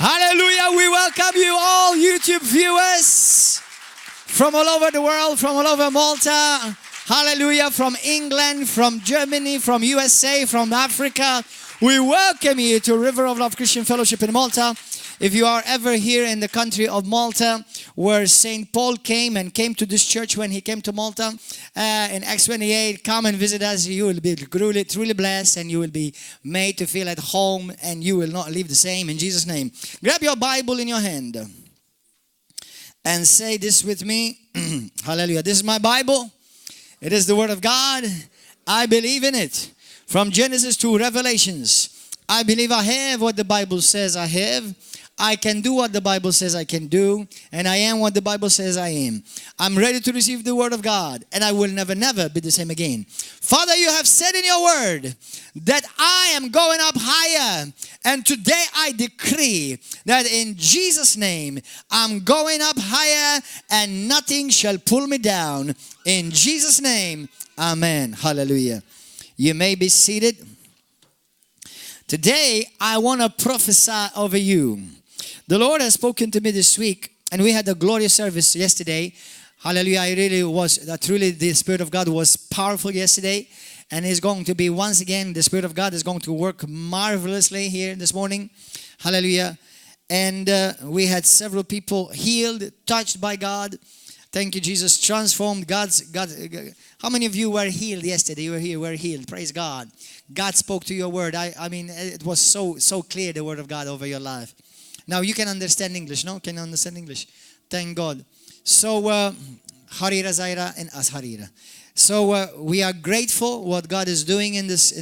Hallelujah. We welcome you all, YouTube viewers from all over the world, from all over Malta. Hallelujah. From England, from Germany, from USA, from Africa. We welcome you to River of Love Christian Fellowship in Malta. If you are ever here in the country of Malta, where St. Paul came to this church when he came to Malta in Acts 28, come and visit us. You will be truly blessed, and you will be made to feel at home, and you will not leave the same in Jesus' name. Grab your Bible in your hand and say this with me. Hallelujah. This is my Bible. It is the Word of God. I believe in it. From Genesis to Revelations, I believe I have what the Bible says I have. I can do what the Bible says I can do, and I am what the Bible says I am. I'm ready to receive the Word of God, and I will never be the same again. Father, you have said in your Word that I am going up higher, and today I decree that in Jesus' name, I'm going up higher, and nothing shall pull me down. In Jesus' name, amen. Hallelujah. You may be seated. Today, I want to prophesy over you. The Lord has spoken to me this week, and we had a glorious service yesterday. Hallelujah. Truly the Spirit of God was powerful yesterday, and is going to be once again, the Spirit of God is going to work marvelously here this morning. Hallelujah. And we had several people healed, touched by God. Thank you, Jesus. Transformed. God. How many of you were healed yesterday? You were here, were healed. Praise God. God spoke to your word. I mean, it was so clear, the word of God over your life. Now you can understand English, no? Can you understand English? Thank God. So, Harira Zaira and As Harira. So we are grateful what God is doing in this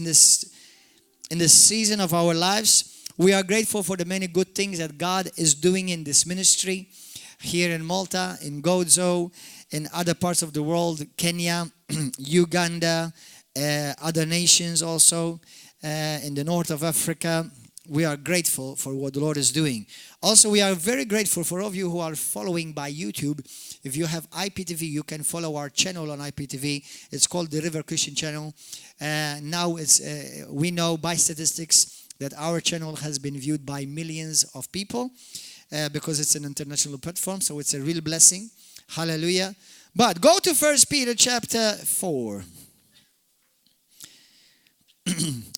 season of our lives. We are grateful for the many good things that God is doing in this ministry here in Malta, in Gozo, in other parts of the world, Kenya, Uganda, other nations also, in the north of Africa. We are grateful for what the Lord is doing. Also, we are very grateful for all of you who are following by YouTube. If you have IPTV, you can follow our channel on IPTV. It's called the River Christian Channel. Now we know by statistics that our channel has been viewed by millions of people because it's an international platform. So it's a real blessing. Hallelujah. But go to 1 Peter chapter 4.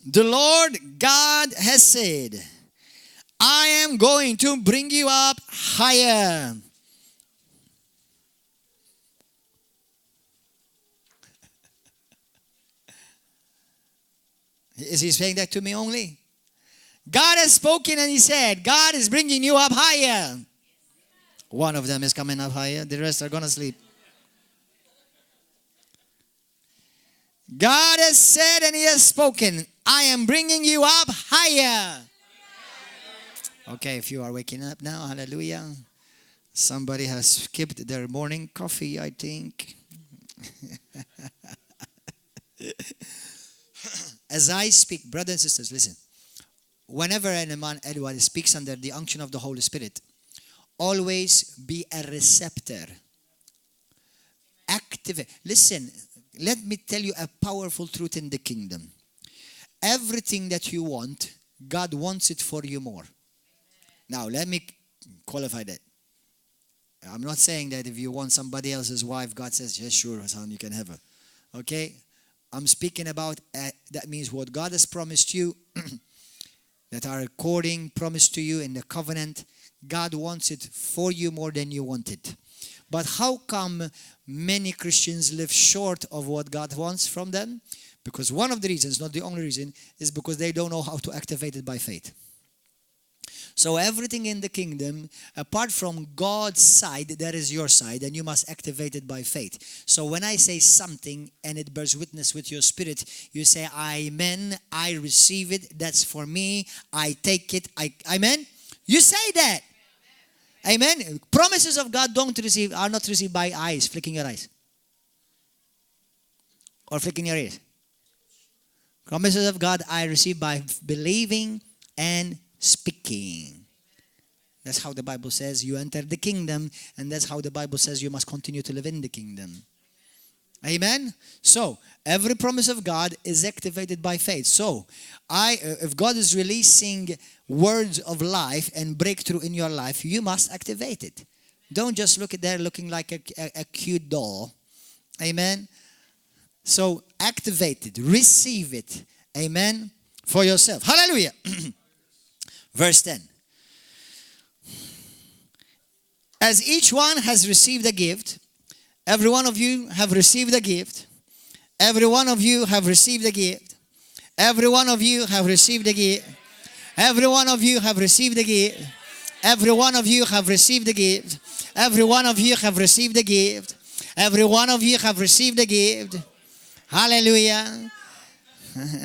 The Lord God has said, I am going to bring you up higher. Is he saying that to me only? God has spoken and he said, God is bringing you up higher. One of them is coming up higher. The rest are going to sleep. God has said and he has spoken, I am bringing you up higher. Okay, if you are waking up now, hallelujah. Somebody has skipped their morning coffee, I think. As I speak, brothers and sisters, listen. Whenever anyone speaks under the unction of the Holy Spirit, always be a receptor. Activate. Listen. Let me tell you a powerful truth in the kingdom. Everything that you want, God wants it for you more. Now, let me qualify that. I'm not saying that if you want somebody else's wife, God says, yes, sure, son, you can have her. Okay? I'm speaking about, that means what God has promised you, that are according, promised to you in the covenant, God wants it for you more than you want it. But how come many Christians live short of what God wants from them? Because one of the reasons, not the only reason, is because they don't know how to activate it by faith. So everything in the kingdom, apart from God's side, that is your side, and you must activate it by faith. So when I say something and it bears witness with your spirit, you say, amen, I receive it, that's for me, I take it, amen? You say that. Amen. Promises of God are not received by eyes, flicking your eyes. Or flicking your ears. Promises of God I receive by believing and speaking. That's how the Bible says you enter the kingdom, and that's how the Bible says you must continue to live in the kingdom. Amen? So, every promise of God is activated by faith. So, if God is releasing words of life and breakthrough in your life, you must activate it. Don't just look at there looking like a cute doll. Amen? So, activate it. Receive it. Amen? For yourself. Hallelujah. Verse 10. As each one has received a gift, every one of you have received a gift. Every one of you have received a gift. Every one of you have received a gift. Every one of you have received a gift. Every one of you have received a gift. Every one of you have received a gift. Every one of you have received a gift. Hallelujah.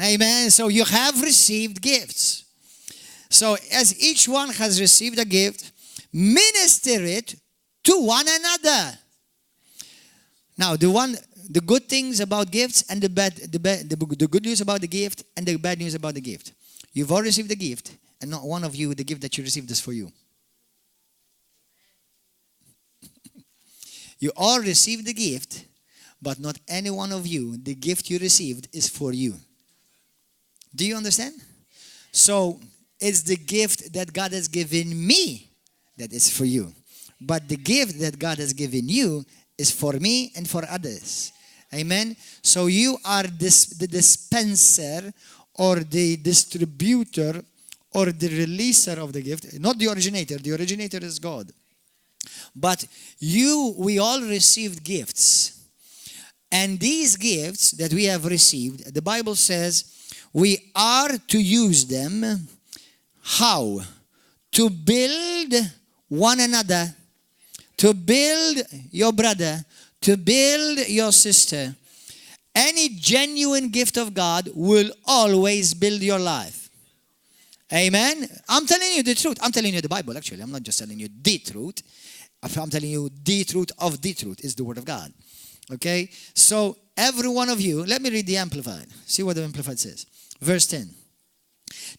Amen. So you have received gifts. So as each one has received a gift, minister it to one another. Now, the good things about gifts and the good news about the gift and the bad news about the gift. You've all received the gift, and not one of you, the gift that you received is for you. You all received the gift, but not any one of you, the gift you received is for you. Do you understand? So, it's the gift that God has given me that is for you. But the gift that God has given you is for me and for others. Amen? So you are the dispenser or the distributor or the releaser of the gift. Not the originator. The originator is God. But we all received gifts. And these gifts that we have received, the Bible says, we are to use them. How? To build one another, to build your brother, to build your sister. Any genuine gift of God will always build your life. Amen? I'm telling you the truth. I'm telling you the Bible, actually. I'm not just telling you the truth. I'm telling you the truth of the truth is the Word of God. Okay? So, every one of you, let me read the Amplified. See what the Amplified says. Verse 10.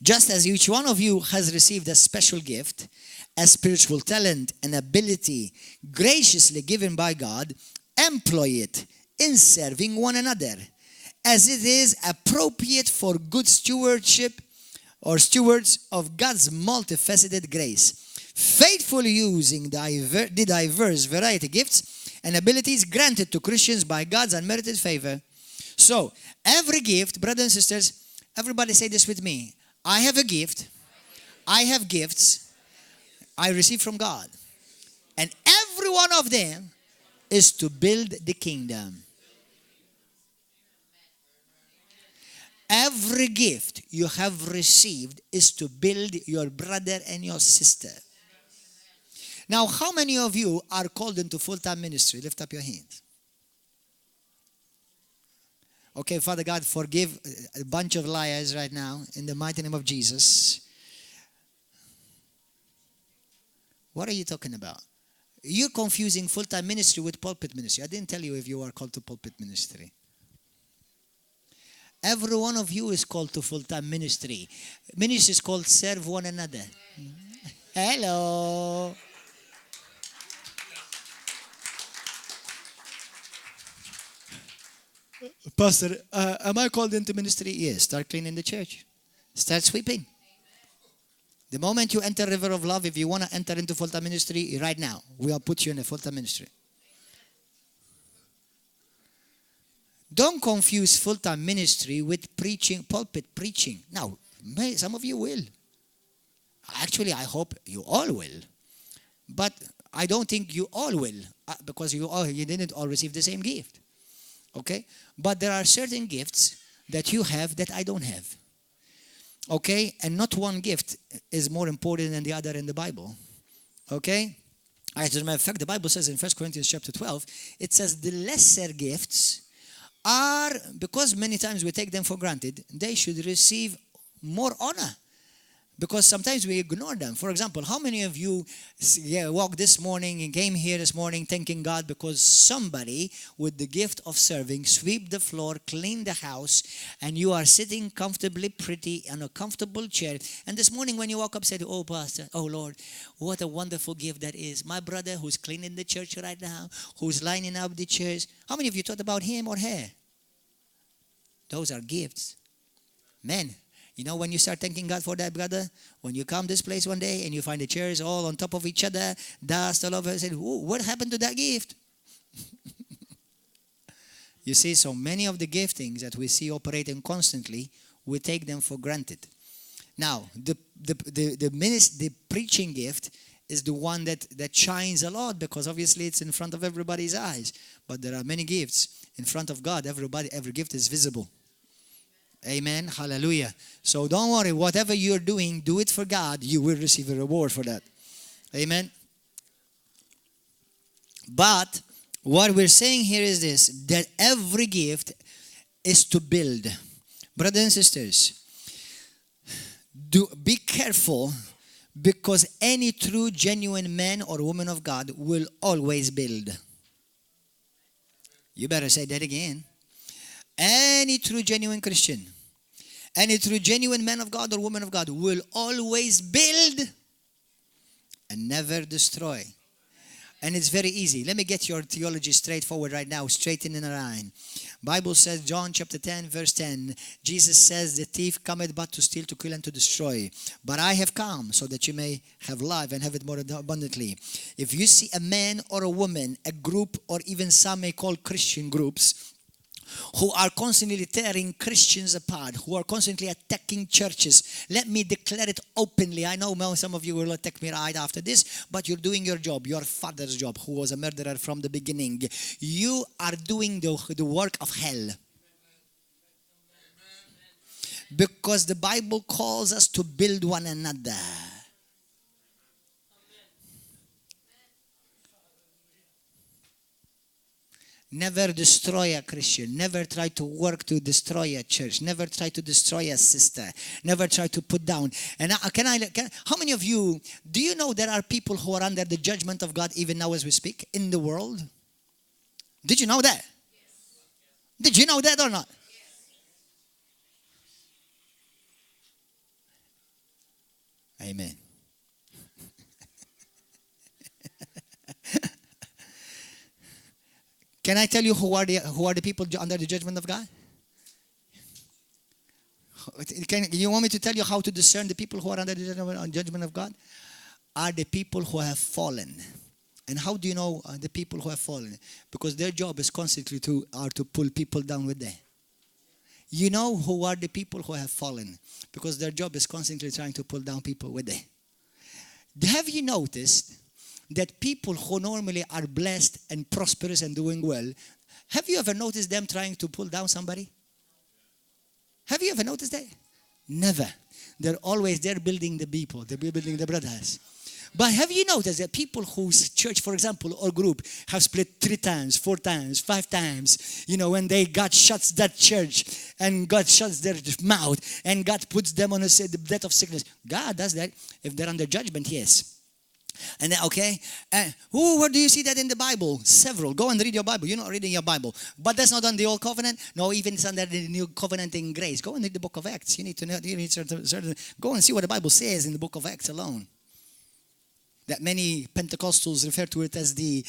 Just as each one of you has received a special gift, a spiritual talent, an ability graciously given by God, employ it in serving one another, as it is appropriate for good stewardship or stewards of God's multifaceted grace, faithfully using the diverse variety gifts and abilities granted to Christians by God's unmerited favor. So, every gift, brothers and sisters, everybody say this with me. I have a gift. I have gifts I receive from God. And every one of them is to build the kingdom. Every gift you have received is to build your brother and your sister. Now, how many of you are called into full-time ministry? Lift up your hands. Okay, Father God, forgive a bunch of liars right now in the mighty name of Jesus. What are you talking about? You're confusing full-time ministry with pulpit ministry. I didn't tell you if you are called to pulpit ministry. Every one of you is called to full-time ministry. Ministry is called serve one another. Hello. Pastor, am I called into ministry? Yes. Start cleaning the church. Start sweeping. The moment you enter River of Love, if you want to enter into full-time ministry, right now, we will put you in a full-time ministry. Don't confuse full-time ministry with preaching, pulpit preaching. Now, some of you will. Actually, I hope you all will. But I don't think you all will, because you didn't all receive the same gift. Okay? But there are certain gifts that you have that I don't have. Okay? And not one gift is more important than the other in the Bible. Okay? As a matter of fact, the Bible says in 1 Corinthians chapter 12, it says the lesser gifts are, because many times we take them for granted, they should receive more honor. Because sometimes we ignore them. For example, how many of you walked this morning and came here this morning thanking God because somebody with the gift of serving sweep the floor, clean the house, and you are sitting comfortably pretty on a comfortable chair. And this morning when you woke up said, oh Pastor, oh Lord, what a wonderful gift that is. My brother who's cleaning the church right now, who's lining up the chairs. How many of you thought about him or her? Those are gifts. Men. You know, when you start thanking God for that, brother, when you come this place one day and you find the chairs all on top of each other, dust all over, say, what happened to that gift? You see, so many of the giftings that we see operating constantly, we take them for granted. Now, the preaching gift is the one that shines a lot because obviously it's in front of everybody's eyes. But there are many gifts in front of God. Every gift is visible. Amen. Hallelujah. So don't worry. Whatever you're doing, do it for God. You will receive a reward for that. Amen. But what we're saying here is this, that every gift is to build. Brothers and sisters, be careful because any true, genuine man or woman of God will always build. You better say that again. Any true, genuine Christian, any true, genuine man of God or woman of God will always build and never destroy. And it's very easy. Let me get your theology straightforward right now, straight in a line. Bible says, John chapter 10, verse 10, Jesus says, the thief cometh but to steal, to kill, and to destroy. But I have come so that you may have life and have it more abundantly. If you see a man or a woman, a group, or even some may call Christian groups, who are constantly tearing Christians apart, who are constantly attacking churches. Let me declare it openly. I know some of you will attack me right after this, but you're doing your job, your father's job, who was a murderer from the beginning. You are doing the work of hell. Because the Bible calls us to build one another. Never destroy a Christian. Never try to work to destroy a church. Never try to destroy a sister. Never try to put down. And how many of you, do you know there are people who are under the judgment of God even now as we speak in the world? Did you know that? Yes. Did you know that or not? Yes. Amen. Can I tell you who are the people under the judgment of God? You want me to tell you how to discern the people who are under the judgment of God? Are the people who have fallen. And how do you know the people who have fallen? Because their job is constantly to pull people down with them. You know who are the people who have fallen? Because their job is constantly trying to pull down people with them. Have you noticed that people who normally are blessed and prosperous and doing well, have you ever noticed them trying to pull down somebody? Have you ever noticed that? Never. They're always there building the people. They're building the brothers. But have you noticed that people whose church, for example, or group have split 3 times, 4 times, 5 times, when God shuts that church and God shuts their mouth and God puts them on the death of sickness. God does that. If they're under judgment, yes. And then, where do you see that in the Bible? Several. Go and read your Bible. You're not reading your Bible. But that's not on the Old Covenant. No, even it's under the New Covenant in grace. Go and read the book of Acts. You need to know. Go and see what the Bible says in the book of Acts alone. That many Pentecostals refer to it as the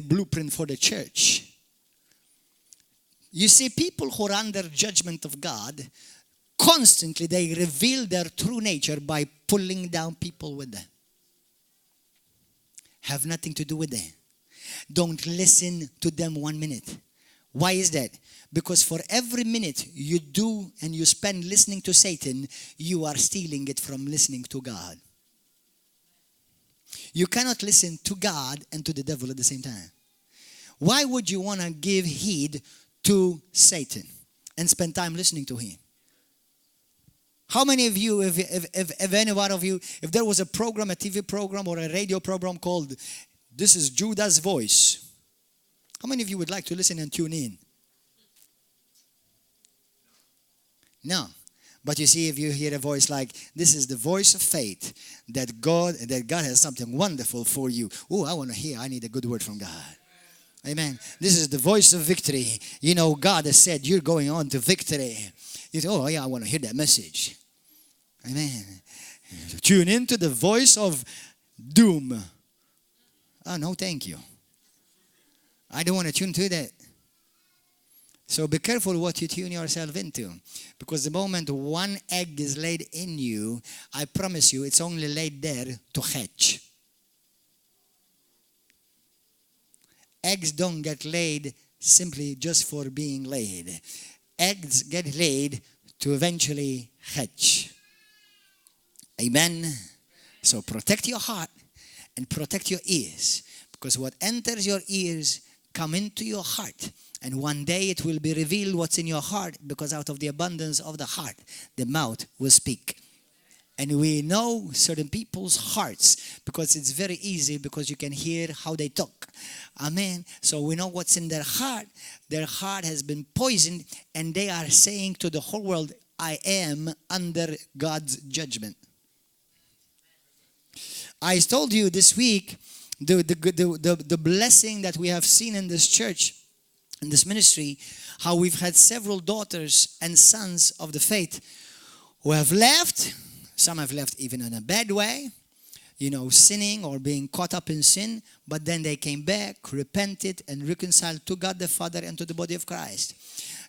blueprint for the church. You see, people who are under judgment of God, constantly they reveal their true nature by pulling down people with them. Have nothing to do with them. Don't listen to them 1 minute. Why is that? Because for every minute you do and you spend listening to Satan, you are stealing it from listening to God. You cannot listen to God and to the devil at the same time. Why would you want to give heed to Satan and spend time listening to him? How many of you, if any one of you, if there was a program, a TV program or a radio program called This is Judah's Voice, how many of you would like to listen and tune in? No. But you see, if you hear a voice like, this is the voice of faith, that God has something wonderful for you. Oh, I want to hear. I need a good word from God. Amen. This is the voice of victory. You know, God has said, you're going on to victory. You say, oh, yeah, I want to hear that message. Amen. Tune into the voice of doom. Oh, no, thank you. I don't want to tune to that. So be careful what you tune yourself into. Because the moment one egg is laid in you, I promise you, it's only laid there to hatch. Eggs don't get laid simply just for being laid. Eggs get laid to eventually hatch. Amen. So protect your heart and protect your ears. Because what enters your ears come into your heart. And one day it will be revealed what's in your heart, because out of the abundance of the heart, the mouth will speak. And we know certain people's hearts because it's very easy, because you can hear how they talk. Amen. So we know what's in their heart. Their heart has been poisoned, and they are saying to the whole world, I am under God's judgment. I told you this week the blessing that we have seen in this church, in this ministry, how we've had several daughters and sons of the faith who have left. Some have left even in a bad way, sinning or being caught up in sin. But then they came back, repented, and reconciled to God the Father and to the body of Christ.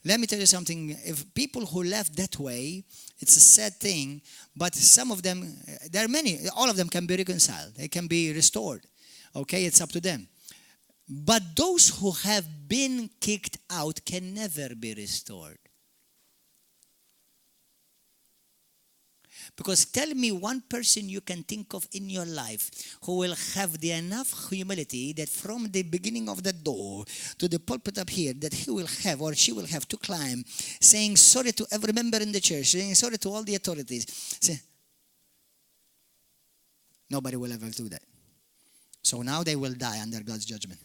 Let me tell you something. If people who left that way, it's a sad thing. But some of them, there are many, all of them can be reconciled. They can be restored. Okay, it's up to them. But those who have been kicked out can never be restored. Because tell me one person you can think of in your life who will have the enough humility that from the beginning of the door to the pulpit up here, that he will have or she will have to climb, saying sorry to every member in the church, saying sorry to all the authorities. Say, nobody will ever do that. So now they will die under God's judgment.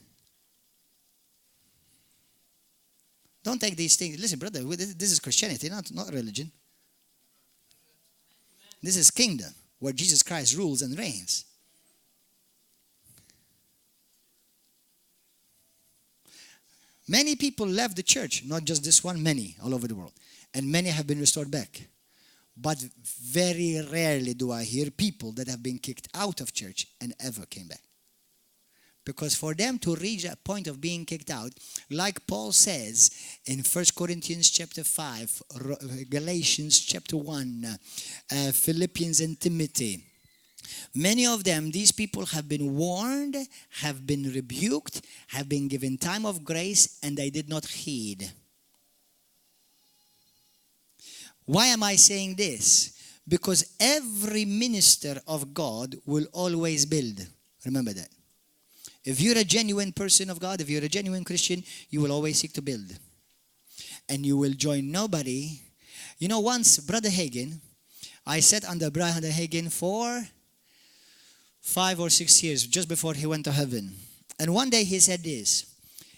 Don't take these things. Listen, brother, this is Christianity, not religion. This is kingdom where Jesus Christ rules and reigns. Many people left the church, not just this one, many all over the world. And many have been restored back. But very rarely do I hear people that have been kicked out of church and ever came back. Because for them to reach a point of being kicked out, like Paul says in 1 Corinthians chapter 5, Galatians chapter 1, Philippians and Timothy, many of them, these people have been warned, have been rebuked, have been given time of grace, and they did not heed. Why am I saying this? Because every minister of God will always build. Remember that. If you're a genuine person of God, if you're a genuine Christian, you will always seek to build. And you will join nobody. Once, Brother Hagin, I sat under Brother Hagin for 5 or 6 years, just before he went to heaven. And one day he said this.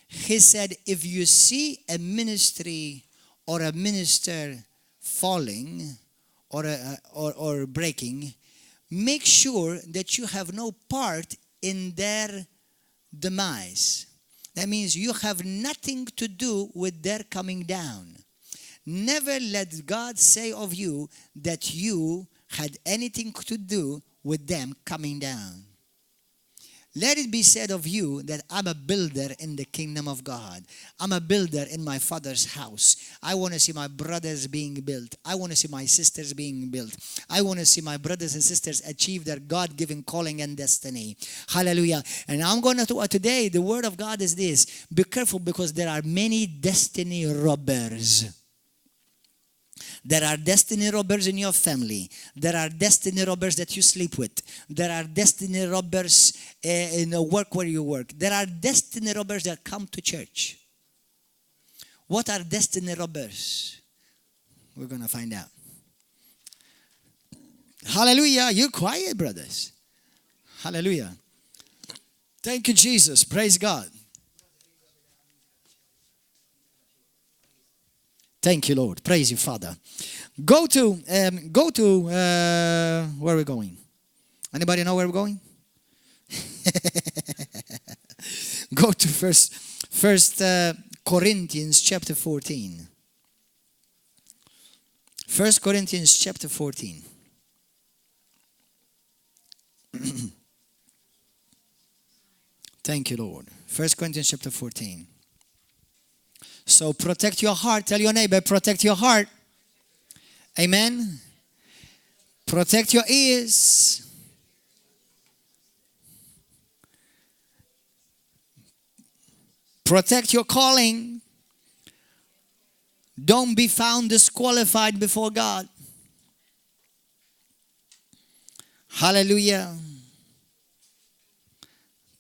He said, if you see a ministry or a minister falling or breaking, make sure that you have no part in their demise. That means you have nothing to do with their coming down. Never let God say of you that you had anything to do with them coming down. Let it be said of you that I'm a builder in the kingdom of God. I'm a builder in my Father's house. I want to see my brothers being built. I want to see my sisters being built. I want to see my brothers and sisters achieve their God-given calling and destiny. Hallelujah. And I'm going to today, the word of God is this. Be careful, because there are many destiny robbers. There are destiny robbers in your family. There are destiny robbers that you sleep with. There are destiny robbers in the work where you work. There are destiny robbers that come to church. What are destiny robbers? We're going to find out. Hallelujah. You're quiet, brothers. Hallelujah. Thank you, Jesus. Praise God. Thank you, Lord. Praise you, Father. Go to where are we going? Anybody know where we're going? Go to First Corinthians chapter 14. 1 Corinthians chapter 14. Thank you, Lord. 1 Corinthians chapter 14. So protect your heart. Tell your neighbor, protect your heart. Amen. Protect your ears. Protect your calling. Don't be found disqualified before God. Hallelujah.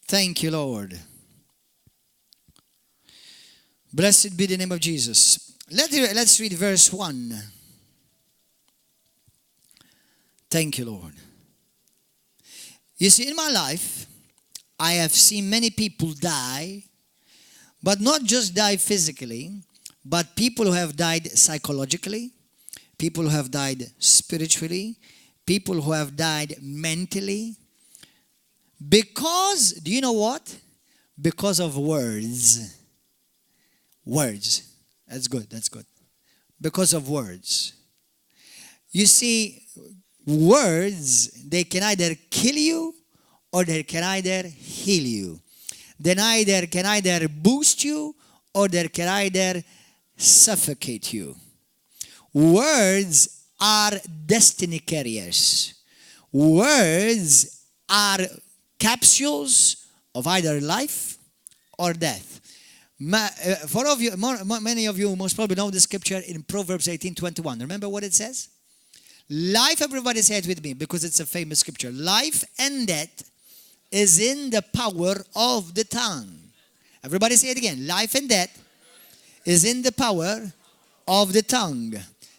Thank you, Lord. Blessed be the name of Jesus. Let's read verse 1. Thank you, Lord. You see, in my life, I have seen many people die, but not just die physically, but people who have died psychologically, people who have died spiritually, people who have died mentally. Because, do you know what? Because of words. Words. That's good, that's good. Because of words. You see, words, they can either kill you or they can either heal you. They can either boost you or they can either suffocate you. Words are destiny carriers. Words are capsules of either life or death. Many of you most probably know the scripture in Proverbs 18:21. Remember what it says? Life, everybody say it with me because it's a famous scripture. Life and death is in the power of the tongue. Everybody say it again. Life and death is in the power of the tongue.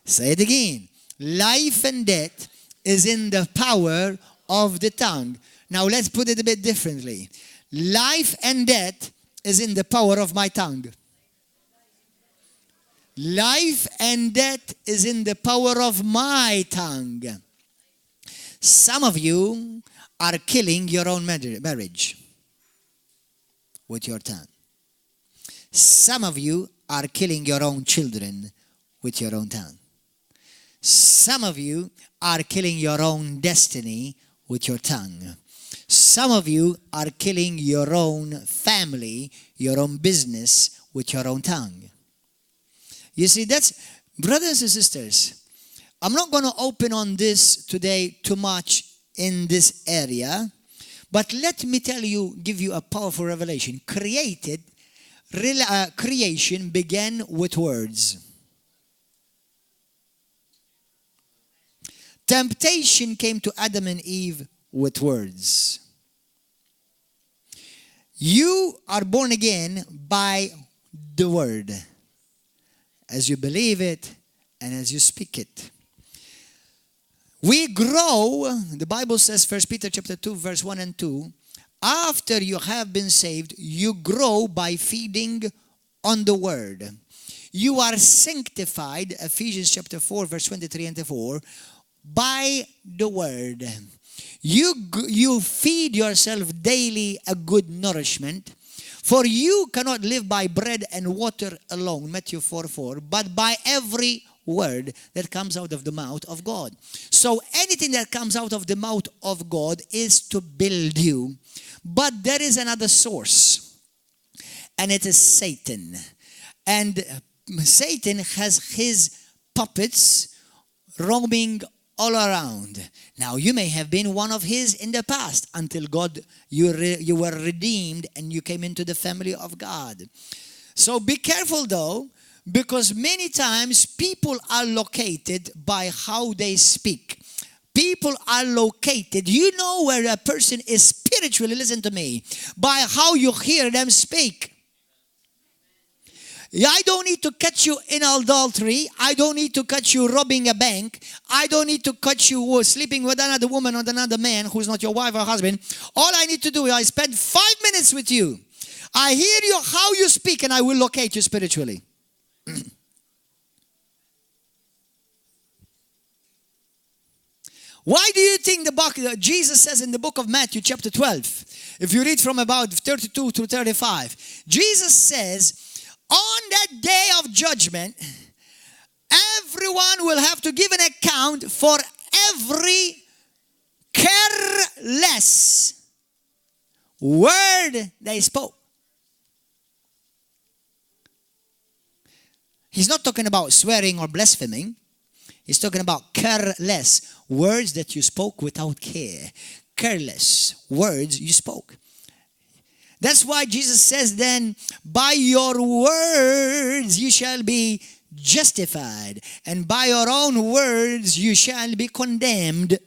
Say it again. Life and death is in the power of the tongue. Now let's put it a bit differently. Life and death is in the power of my tongue. Life and death is in the power of my tongue. Some of you are killing your own marriage with your tongue. Some of you are killing your own children with your own tongue. Some of you are killing your own destiny with your tongue. Some of you are killing your own family, your own business with your own tongue. You see, that's, brothers and sisters, I'm not going to open on this today too much in this area, but let me give you a powerful revelation. Creation began with words. Temptation came to Adam and Eve with words. You are born again by the word, as you believe it and as you speak it. We grow, the Bible says, 1 Peter chapter 2, verse 1 and 2, after you have been saved, you grow by feeding on the word. You are sanctified, Ephesians chapter 4, verse 23 and 24, by the word. You feed yourself daily a good nourishment, for you cannot live by bread and water alone, Matthew 4:4, but by every word that comes out of the mouth of God. So anything that comes out of the mouth of God is to build you. But there is another source, and it is Satan. And Satan has his puppets roaming all around. Now, you may have been one of his in the past until you were redeemed and you came into the family of God. So be careful though, because many times people are located by how they speak. People are located. You know where a person is spiritually, listen to me, by how you hear them speak. I don't need to catch you in adultery. I don't need to catch you robbing a bank. I don't need to catch you sleeping with another woman or another man who's not your wife or husband. All I need to do is I spend 5 minutes with you. I hear you how you speak and I will locate you spiritually. Why do you think Jesus says in the book of Matthew chapter 12, if you read from about 32 to 35, Jesus says, on that day of judgment, everyone will have to give an account for every careless word they spoke. He's not talking about swearing or blaspheming. He's talking about careless words that you spoke without care. Careless words you spoke. That's why Jesus says then, by your words you shall be justified, and by your own words you shall be condemned.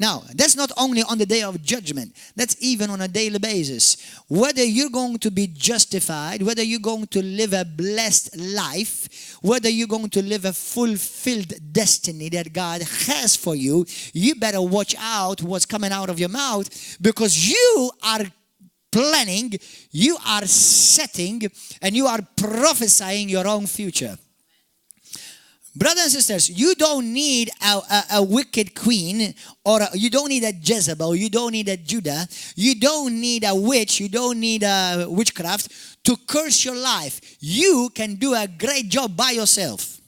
Now, that's not only on the day of judgment. That's even on a daily basis. Whether you're going to be justified, whether you're going to live a blessed life, whether you're going to live a fulfilled destiny that God has for you, you better watch out what's coming out of your mouth, because you are planning, you are setting, and you are prophesying your own future. Brothers and sisters, you don't need a wicked queen, or you don't need a Jezebel, you don't need a Judah, you don't need a witch, you don't need a witchcraft to curse your life. You can do a great job by yourself.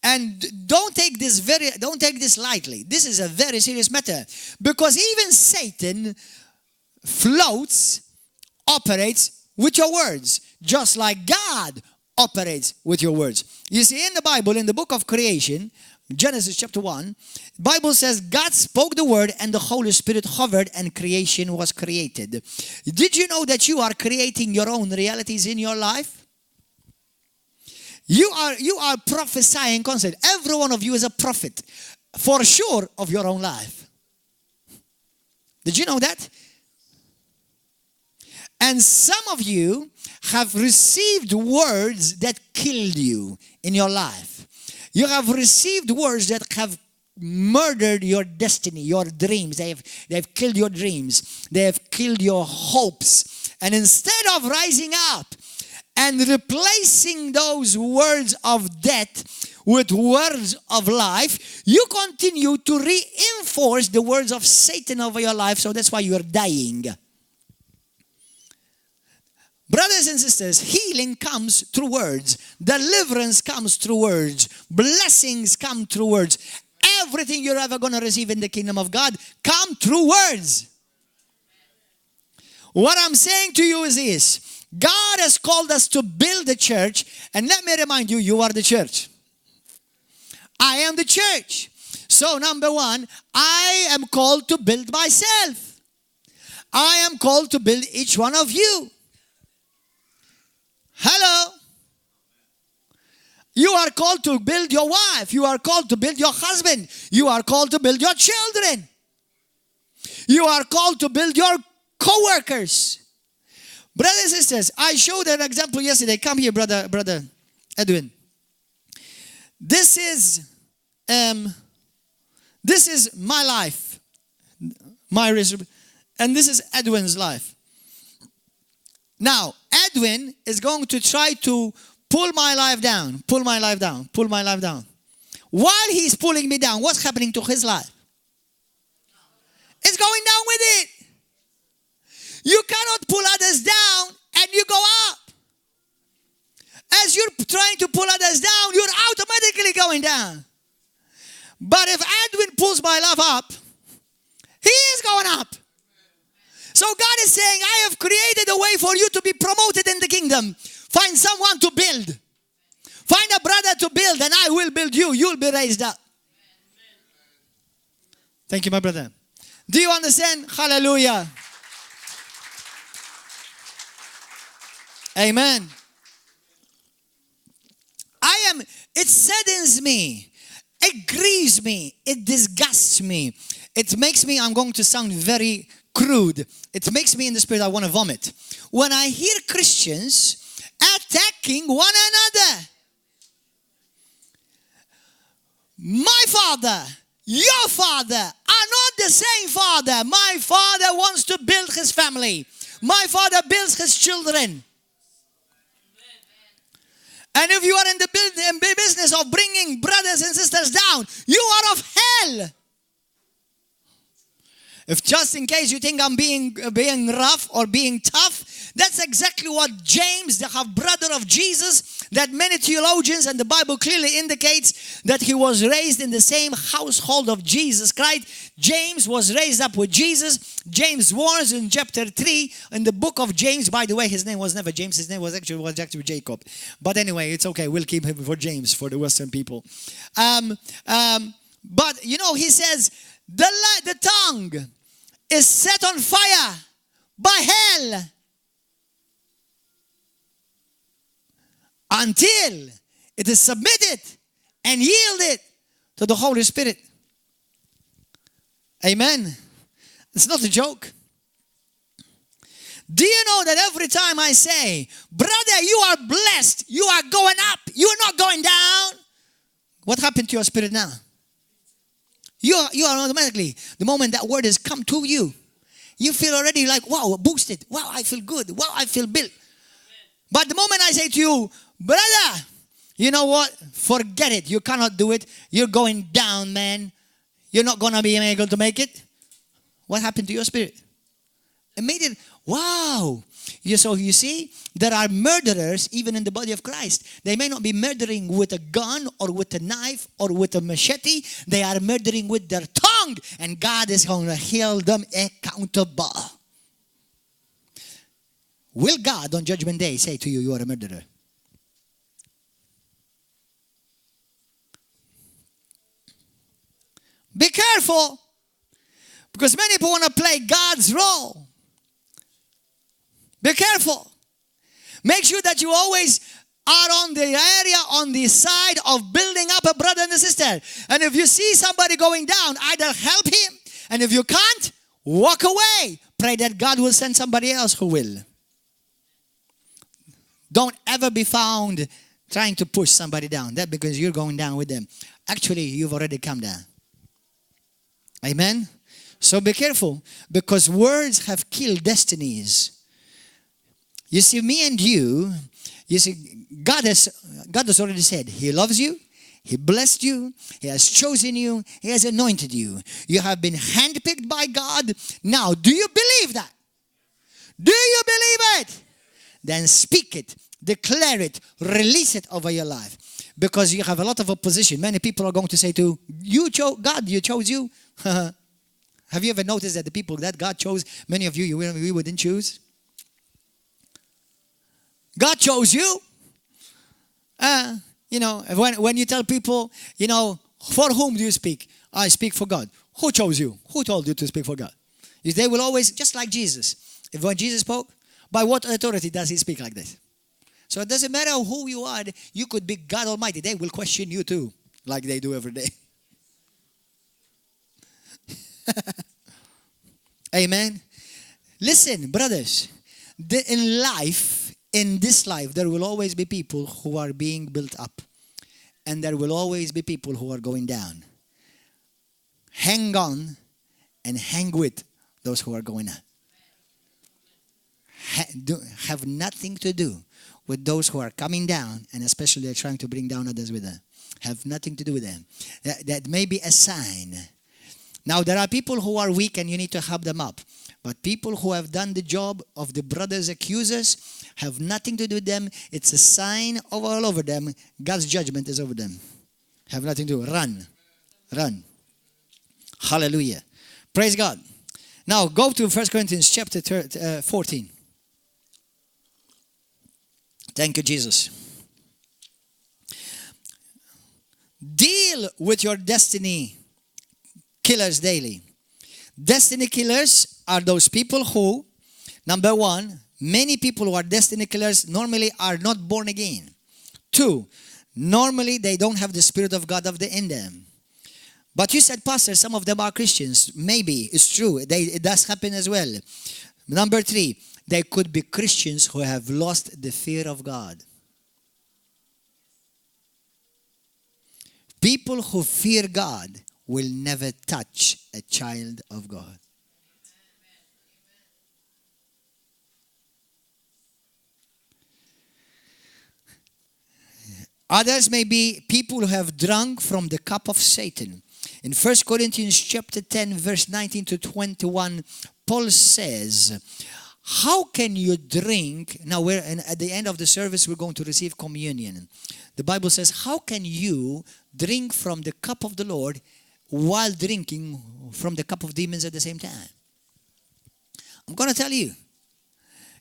And don't take this lightly. This is a very serious matter, because even Satan floats, operates with your words, just like God operates with your words. You see, in the Bible, in the book of creation, Genesis chapter 1, the Bible says God spoke the word and the Holy Spirit hovered and creation was created. Did you know that you are creating your own realities in your life? You are prophesying constantly. Every one of you is a prophet, for sure, of your own life. Did you know that? And some of you have received words that killed you in your life. You have received words that have murdered your destiny, your dreams. They've killed your dreams. They have killed your hopes. And instead of rising up and replacing those words of death with words of life, you continue to reinforce the words of Satan over your life. So that's why you're dying. Brothers and sisters, healing comes through words. Deliverance comes through words. Blessings come through words. Everything you're ever going to receive in the kingdom of God come through words. What I'm saying to you is this. God has called us to build the church. And let me remind you, you are the church. I am the church. So number one, I am called to build myself. I am called to build each one of you. Hello. You are called to build your wife. You are called to build your husband. You are called to build your children. You are called to build your co-workers. Brothers and sisters, I showed an example yesterday. Come here, brother Edwin. This is my life. And this is Edwin's life. Now, Edwin is going to try to pull my life down. While he's pulling me down, what's happening to his life? It's going down with it. You cannot pull others down and you go up. As you're trying to pull others down, you're automatically going down. But if Edwin pulls my life up, he is going up. So God is saying, I have created a way for you to be promoted in the kingdom. Find someone to build. Find a brother to build, and I will build you. You'll be raised up. Thank you, my brother. Do you understand? Hallelujah. Amen. It saddens me. It grieves me. It disgusts me. It makes me, I'm going to sound very crude. It makes me in the spirit, I want to vomit. When I hear Christians attacking one another. My father, your father are not the same father. My father wants to build his family. My father builds his children. And if you are in the business of bringing brothers and sisters down, you are of hell. If just in case you think I'm being rough or being tough, that's exactly what James, the half-brother of Jesus, that many theologians and the Bible clearly indicates that he was raised in the same household of Jesus Christ. James was raised up with Jesus. James warns in chapter 3 in the book of James. By the way, his name was never James. His name was actually Jacob. But anyway, it's okay. We'll keep him for James, for the Western people. But, you know, he says, the tongue is set on fire by hell until it is submitted and yielded to the Holy Spirit. Amen. It's not a joke. Do you know that every time I say, brother, you are blessed, you are going up, you are not going down, what happened to your spirit now? You are automatically, the moment that word has come to you, you feel already like, wow, boosted. Wow, I feel good. Wow, I feel built. But the moment I say to you, brother, you know what? Forget it. You cannot do it. You're going down, man. You're not going to be able to make it. What happened to your spirit? Immediately, wow. So you see, there are murderers even in the body of Christ. They may not be murdering with a gun or with a knife or with a machete. They are murdering with their tongue. And God is going to hold them accountable. Will God on Judgment Day say to you, you are a murderer? Be careful. Because many people want to play God's role. Be careful. Make sure that you always are on the area, on the side of building up a brother and a sister. And if you see somebody going down, either help him. And if you can't, walk away. Pray that God will send somebody else who will. Don't ever be found trying to push somebody down. That's because you're going down with them. Actually, you've already come down. Amen? So be careful, because words have killed destinies. You see, me and you see, God has already said, He loves you, He blessed you, He has chosen you, He has anointed you. You have been handpicked by God. Now, do you believe that? Do you believe it? Then speak it, declare it, release it over your life. Because you have a lot of opposition. Many people are going to say to you, God, you chose you. Have you ever noticed that the people that God chose, many of you wouldn't choose? God chose you. You know, when you tell people, you know, for whom do you speak? I speak for God. Who chose you? Who told you to speak for God? They will always, just like Jesus. If when Jesus spoke, by what authority does He speak like this? So it doesn't matter who you are. You could be God Almighty. They will question you too, like they do every day. Amen. Listen, brothers, in this life, there will always be people who are being built up. And there will always be people who are going down. Hang on and hang with those who are going up. Have nothing to do with those who are coming down, and especially they're trying to bring down others with them. Have nothing to do with them. That may be a sign. Now, there are people who are weak and you need to help them up. But people who have done the job of the brothers accusers have nothing to do with them. It's a sign all over them. God's judgment is over them. Have nothing to do. Run. Run. Hallelujah. Praise God. Now, go to 1 Corinthians chapter 14. Thank you, Jesus. Deal with your destiny killers daily. Destiny killers are those people who, number one, many people who are destiny killers normally are not born again. Two, normally they don't have the Spirit of God in them. But you said, Pastor, some of them are Christians. Maybe, it's true. It does happen as well. Number three, they could be Christians who have lost the fear of God. People who fear God will never touch a child of God. Others may be people who have drunk from the cup of Satan. In 1 Corinthians chapter 10, verse 19 to 21, Paul says, how can you drink? Now, at the end of the service, we're going to receive communion. The Bible says, how can you drink from the cup of the Lord while drinking from the cup of demons at the same time? I'm going to tell you.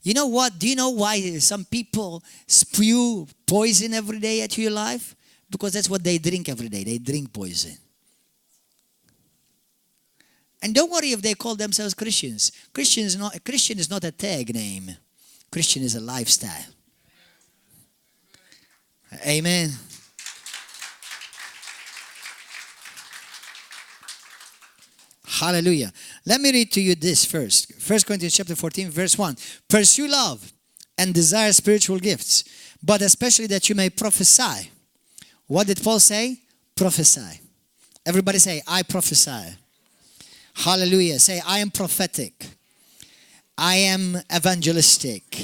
You know what? Do you know why some people spew poison every day at your life? Because that's what they drink every day. They drink poison. And don't worry if they call themselves Christians. Christian is not a tag name. Christian is a lifestyle. Amen. Hallelujah. Let me read to you this first. 1 Corinthians chapter 14, verse 1. Pursue love and desire spiritual gifts, but especially that you may prophesy. What did Paul say? Prophesy. Everybody say, I prophesy. Hallelujah. Say, I am prophetic. I am evangelistic.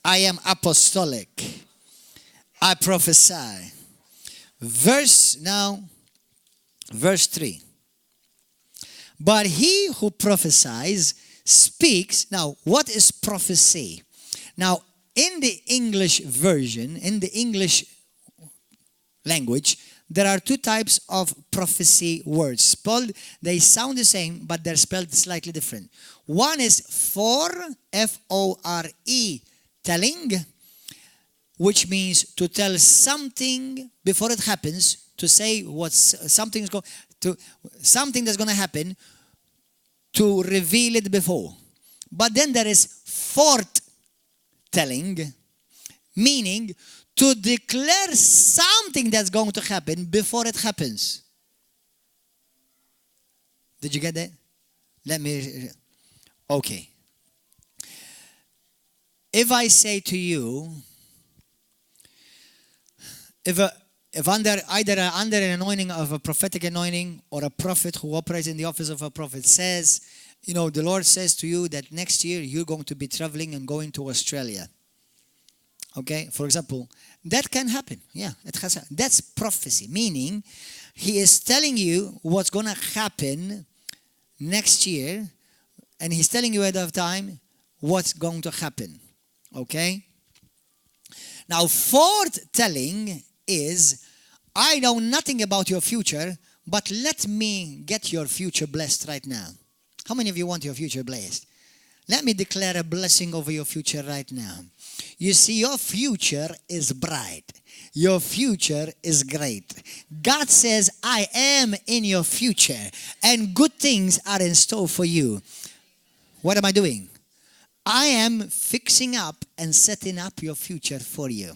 I am apostolic. I prophesy. Verse 3. But he who prophesies speaks. Now, what is prophecy? Now, in the English version, in the English language, there are two types of prophecy words. Spelled, they sound the same, but they're spelled slightly different. One is F-O-R-E, telling, which means to tell something before it happens, to say something that's going to happen, to reveal it before. But then there is foretelling, meaning to declare something that's going to happen before it happens. Did you get that? Okay. If I say to you, if under an anointing of a prophetic anointing, or a prophet who operates in the office of a prophet says, the Lord says to you that next year you're going to be traveling and going to Australia. Okay, for example, that can happen. Yeah, it has. That's prophecy, meaning he is telling you what's going to happen next year, and he's telling you ahead of time what's going to happen. Okay? Now, foretelling is, I know nothing about your future, but let me get your future blessed right now. How many of you want your future blessed? Let me declare a blessing over your future right now. You see, your future is bright. Your future is great. God says, I am in your future, and good things are in store for you. What am I doing? I am fixing up and setting up your future for you.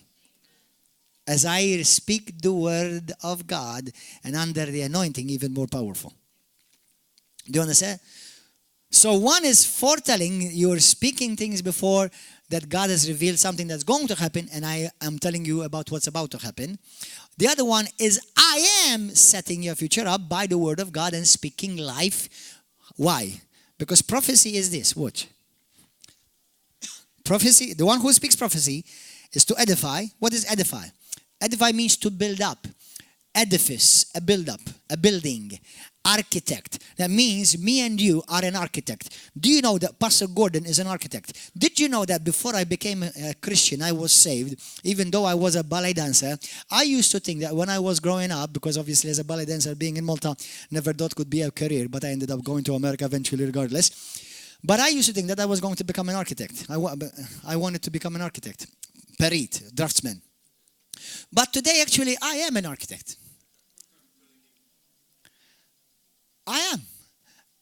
As I speak the word of God, and under the anointing, even more powerful. Do you understand? So one is foretelling, you're speaking things before that God has revealed something that's going to happen, and I am telling you about what's about to happen. The other one is, I am setting your future up by the word of God and speaking life. Why? Because prophecy is this. Watch. Prophecy, the one who speaks prophecy is to edify. What is edify? Edify means to build up. Edifice, a build up, a building. Architect. That means me and you are an architect. Do you know that Pastor Gordon is an architect? Did you know that before I became a Christian, I was saved, even though I was a ballet dancer? I used to think that when I was growing up, because obviously as a ballet dancer, being in Malta, never thought could be a career, but I ended up going to America eventually regardless. But I used to think that I was going to become an architect. I wanted to become an architect. Perit, draftsman. But today, actually, I am an architect.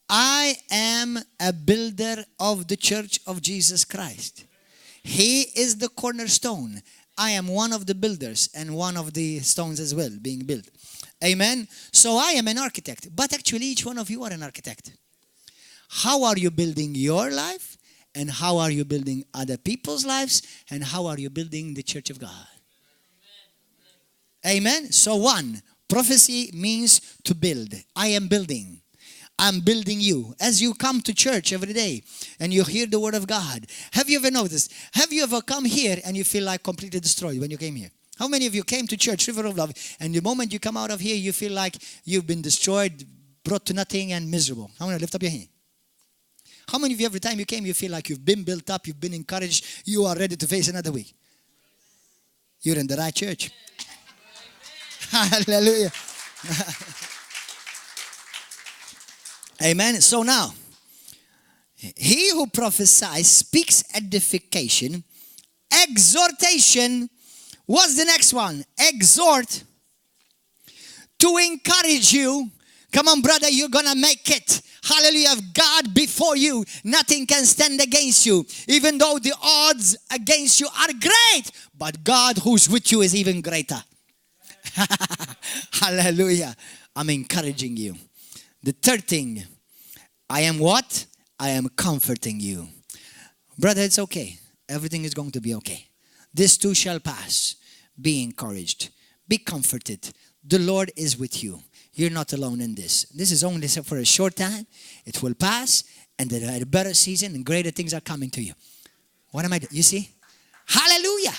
I am a builder of the Church of Jesus Christ. He is the cornerstone. I am one of the builders and one of the stones as well being built. Amen. So I am an architect, but actually each one of you are an architect. How are you building your life? And how are you building other people's lives? And how are you building the Church of God? Amen. So one, prophecy means to build. I am building. I'm building you. As you come to church every day and you hear the word of God, have you ever noticed? Have you ever come here and you feel like completely destroyed when you came here? How many of you came to church, River of Love, and the moment you come out of here, you feel like you've been destroyed, brought to nothing, and miserable? How many lift up your hand? How many of you, every time you came, you feel like you've been built up, you've been encouraged, you are ready to face another week? You're in the right church. Hallelujah. Amen. So now, he who prophesies speaks edification, exhortation. What's the next one? Exhort, to encourage you. Come on, brother, you're going to make it. Hallelujah. If God before you, nothing can stand against you. Even though the odds against you are great, but God who's with you is even greater. Hallelujah. I'm encouraging you. The third thing, I am what? I am comforting you. Brother, it's okay. Everything is going to be okay. This too shall pass. Be encouraged. Be comforted. The Lord is with you. You're not alone in this. This is only for a short time. It will pass, and there are a better season and greater things are coming to you. What am I doing? You see? Hallelujah.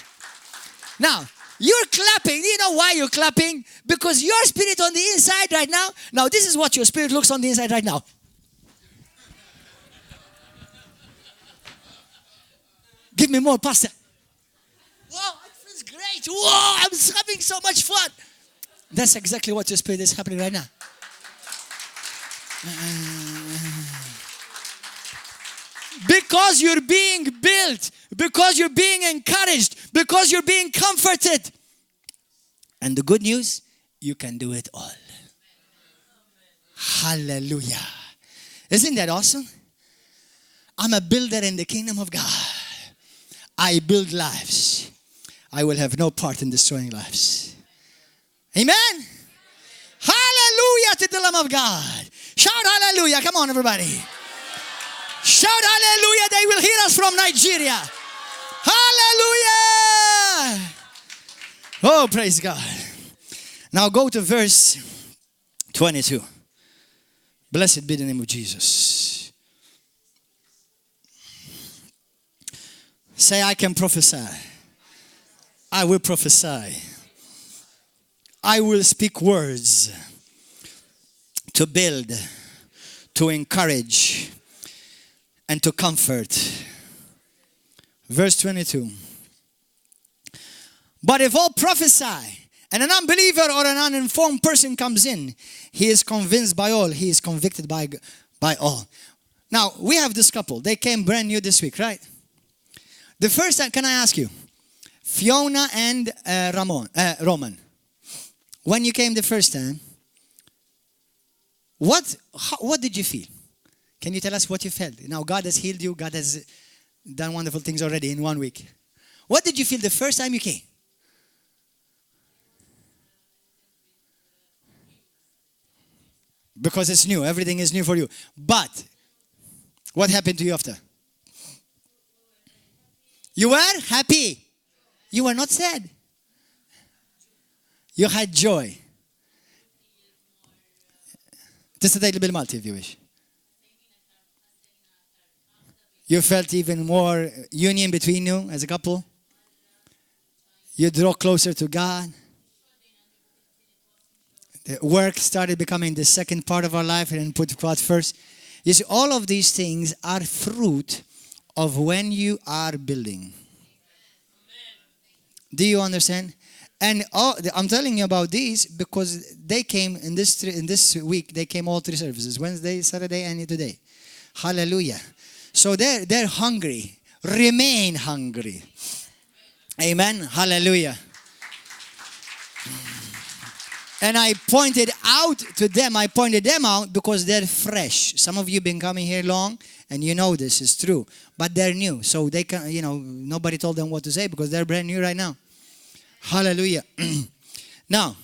Now, you're clapping. Do you know why you're clapping? Because your spirit on the inside right now. Now, this is what your spirit looks on the inside right now. Give me more, Pastor. Wow, it feels great. Whoa, I'm having so much fun. That's exactly what your spirit is happening right now. Because you're being built, because you're being encouraged, because you're being comforted. And the good news, you can do it all. Hallelujah. Isn't that awesome? I'm a builder in the kingdom of God. I build lives. I will have no part in destroying lives. Amen. Hallelujah to the Lamb of God. Shout hallelujah. Come on, everybody. Shout hallelujah. They will hear us from Nigeria. Hallelujah. Oh, praise God. Now go to verse 22. Blessed be the name of Jesus. Say, I can prophesy. I will prophesy. I will speak words to build, to encourage, and to comfort. Verse 22. But if all prophesy, and an unbeliever or an uninformed person comes in, he is convinced by all. He is convicted by all. Now, we have this couple. They came brand new this week, right? The first time, can I ask you? Fiona and Roman. When you came the first time, what did you feel? Can you tell us what you felt? Now, God has healed you. God has done wonderful things already in 1 week. What did you feel the first time you came? Because it's new. Everything is new for you. But what happened to you after? You were happy. You were not sad. You had joy. تستطيع bil-Malti if you wish. You felt even more union between you as a couple. You draw closer to God. The work started becoming the second part of our life and put God first. You see, all of these things are fruit of when you are building. Do you understand? And I'm telling you about these because they came in this week. They came all 3 services: Wednesday, Saturday, and today. Hallelujah! So they're hungry. Remain hungry. Amen. Hallelujah. And I pointed them out because they're fresh. Some of you have been coming here long, and you know this is true. But they're new, so they can, nobody told them what to say because they're brand new right now. Hallelujah. Now,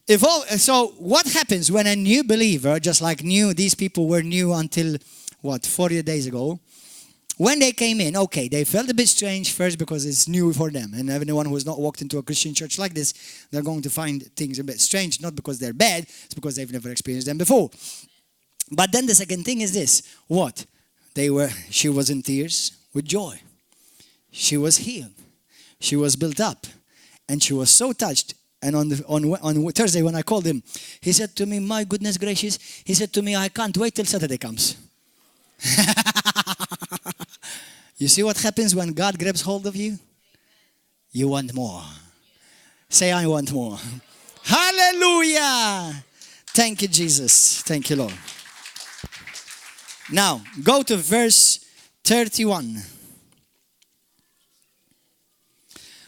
so what happens when a new believer, just like these people were new until 40 days ago. When they came in, okay, they felt a bit strange first because it's new for them. And everyone who has not walked into a Christian church like this, they're going to find things a bit strange, not because they're bad, it's because they've never experienced them before. But then the second thing is this. What? She was in tears with joy. She was healed. She was built up. And she was so touched. And on Thursday when I called him, he said to me, my goodness gracious, he said to me, I can't wait till Saturday comes. You see what happens when God grabs hold of you? You want more. Say, I want more. Hallelujah. Thank you, Jesus. Thank you, Lord. Now, go to verse 31.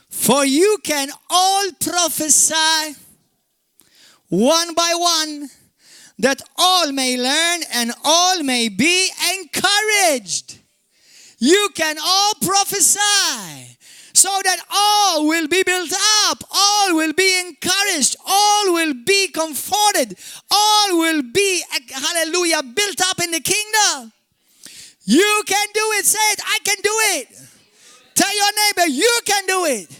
For you can all prophesy one by one, that all may learn and all may be encouraged. You can all prophesy so that all will be built up, all will be encouraged, all will be comforted, all will be, hallelujah, built up in the kingdom. You can do it. Say it, I can do it. Tell your neighbor, you can do it.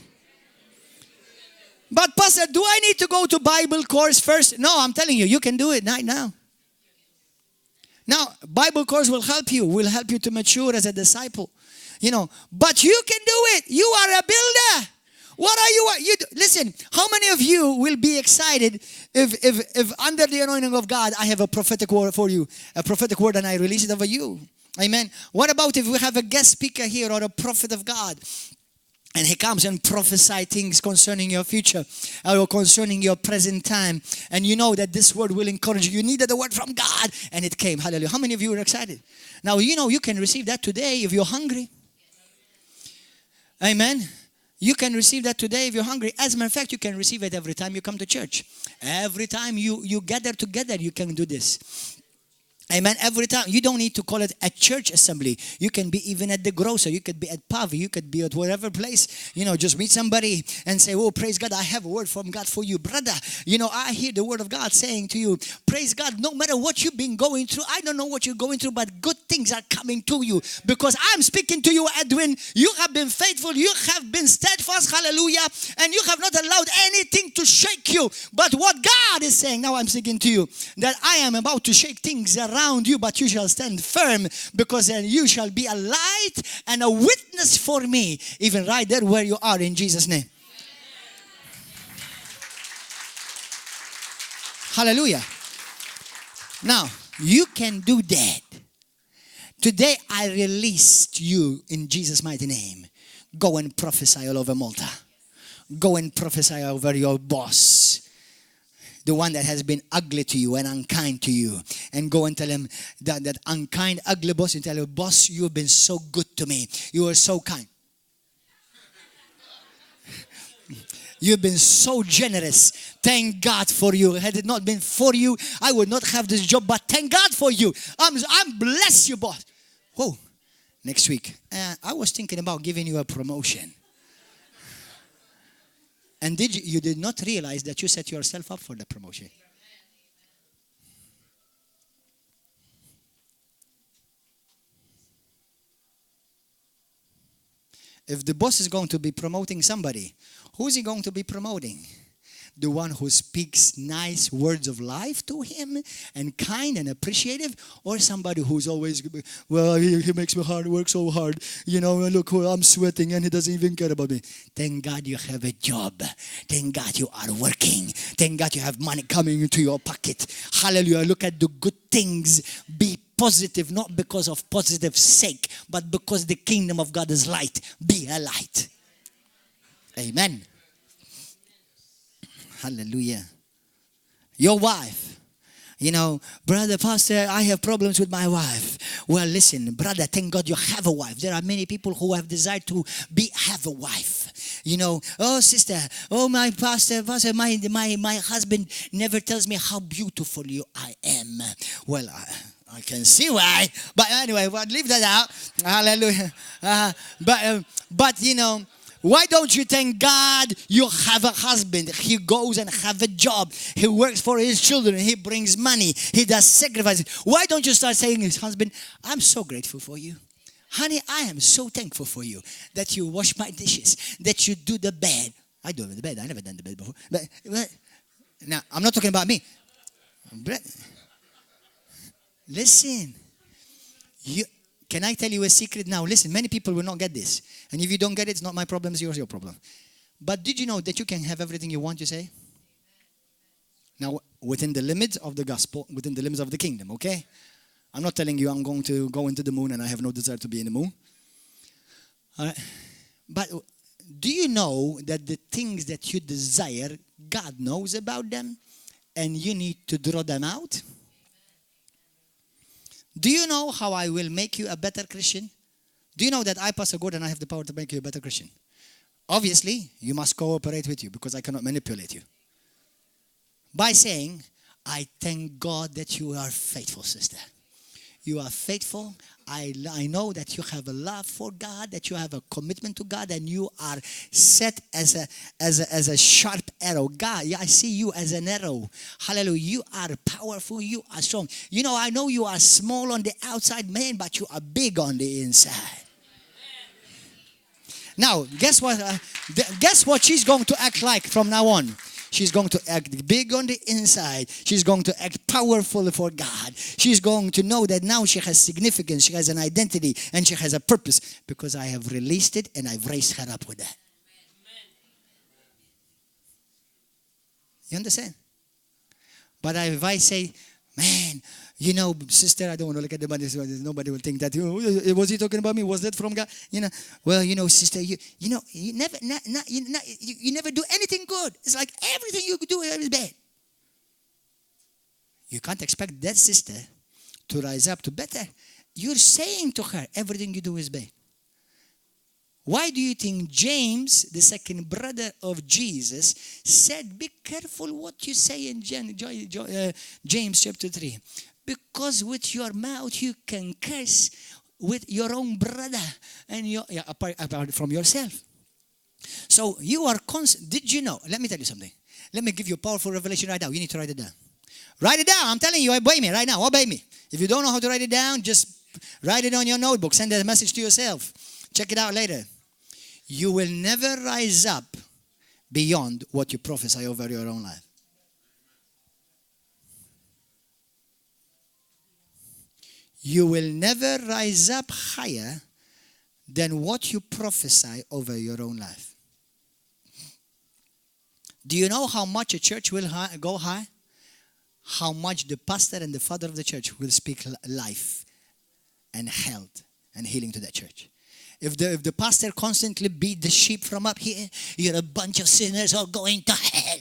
But Pastor, do I need to go to Bible course first? No, I'm telling you, you can do it right now. Now, Bible course will help you to mature as a disciple. You know, but you can do it. You are a builder. What are you? Listen, how many of you will be excited if under the anointing of God, I have a prophetic word for you, a prophetic word, and I release it over you? Amen. What about if we have a guest speaker here or a prophet of God? And he comes and prophesies things concerning your future or concerning your present time. And you know that this word will encourage you. You needed a word from God and it came. Hallelujah. How many of you are excited? Now, you know you can receive that today if you're hungry. Amen. You can receive that today if you're hungry. As a matter of fact, you can receive it every time you come to church. Every time you gather together, you can do this. Amen. Every time. You don't need to call it a church assembly. You can be even at the Grocer. You could be at POV. You could be at whatever place. You know, just meet somebody and say, oh, praise God, I have a word from God for you. Brother, you know, I hear the word of God saying to you, praise God, no matter what you've been going through, I don't know what you're going through, but good things are coming to you. Because I'm speaking to you, Edwin. You have been faithful. You have been steadfast. Hallelujah. And you have not allowed anything to shake you. But what God is saying, now I'm speaking to you, that I am about to shake things around you, but you shall stand firm, because then you shall be a light and a witness for me, even right there where you are, in Jesus' name. Hallelujah. Now, you can do that. Today, I released you in Jesus' mighty name. Go and prophesy all over Malta. Go and prophesy over your boss, the one that has been ugly to you and unkind to you, and go and tell him that unkind, ugly boss, and tell him, boss, you've been so good to me. You are so kind. You've been so generous. Thank God for you. Had it not been for you, I would not have this job, but thank God for you. I'm blessed you, boss. Whoa. Next week, I was thinking about giving you a promotion. And you did not realize that you set yourself up for the promotion. If the boss is going to be promoting somebody, who is he going to be promoting? The one who speaks nice words of life to him and kind and appreciative, or somebody who's always, well, he makes me work so hard. You know, look, I'm sweating and he doesn't even care about me. Thank God you have a job. Thank God you are working. Thank God you have money coming into your pocket. Hallelujah. Look at the good things. Be positive, not because of positive sake, but because the kingdom of God is light. Be a light. Amen. Hallelujah. Your wife. You know, brother, pastor, I have problems with my wife. Well, listen, brother, thank God you have a wife. There are many people who have desired to have a wife. You know, oh, sister, oh, my pastor, my husband never tells me how beautiful I am. Well, I can see why. But anyway, we'll leave that out. Hallelujah. But you know, why don't you thank God you have a husband? He goes and have a job. He works for his children. He brings money. He does sacrifices. Why don't you start saying to his husband, I'm so grateful for you. Honey, I am so thankful for you that you wash my dishes, that you do the bed. I do the bed. I never done the bed before. But now, I'm not talking about me. Listen. Can I tell you a secret now? Listen, many people will not get this. And if you don't get it, it's not my problem, it's your problem. But did you know that you can have everything you want, you say? Now, within the limits of the gospel, within the limits of the kingdom, okay? I'm not telling you I'm going to go into the moon and I have no desire to be in the moon. All right? But do you know that the things that you desire, God knows about them and you need to draw them out? Do you know how I will make you a better Christian? Do you know that I, Pastor Gordon, I have the power to make you a better Christian? Obviously, you must cooperate with you because I cannot manipulate you. By saying, I thank God that you are faithful, sister. You are faithful. I know that you have a love for God, that you have a commitment to God, and you are set as a sharp arrow. God, yeah, I see you as an arrow. Hallelujah. You are powerful. You are strong. You know, I know you are small on the outside, man, but you are big on the inside. Now, guess what? Guess what she's going to act like from now on? She's going to act big on the inside. She's going to act powerful for God. She's going to know that now she has significance, she has an identity, and she has a purpose because I have released it and I've raised her up with that. You understand? But if I say, man, you know, sister, I don't want to look at the money. Nobody will think that, was he talking about me? Was that from God? You know, well, you know, sister, you never do anything good. It's like everything you do is bad. You can't expect that sister to rise up to better. You're saying to her, everything you do is bad. Why do you think James, the second brother of Jesus, said, be careful what you say in James chapter 3. Because with your mouth you can curse with your own brother and apart from yourself. So you are did you know? Let me tell you something. Let me give you a powerful revelation right now. You need to write it down. Write it down. I'm telling you, obey me right now. Obey me. If you don't know how to write it down, just write it on your notebook. Send that message to yourself. Check it out later. You will never rise up beyond what you prophesy over your own life. You will never rise up higher than what you prophesy over your own life. Do you know how much a church will go high? How much the pastor and the father of the church will speak life and health and healing to that church. If the pastor constantly beat the sheep from up here, you're a bunch of sinners all going to hell.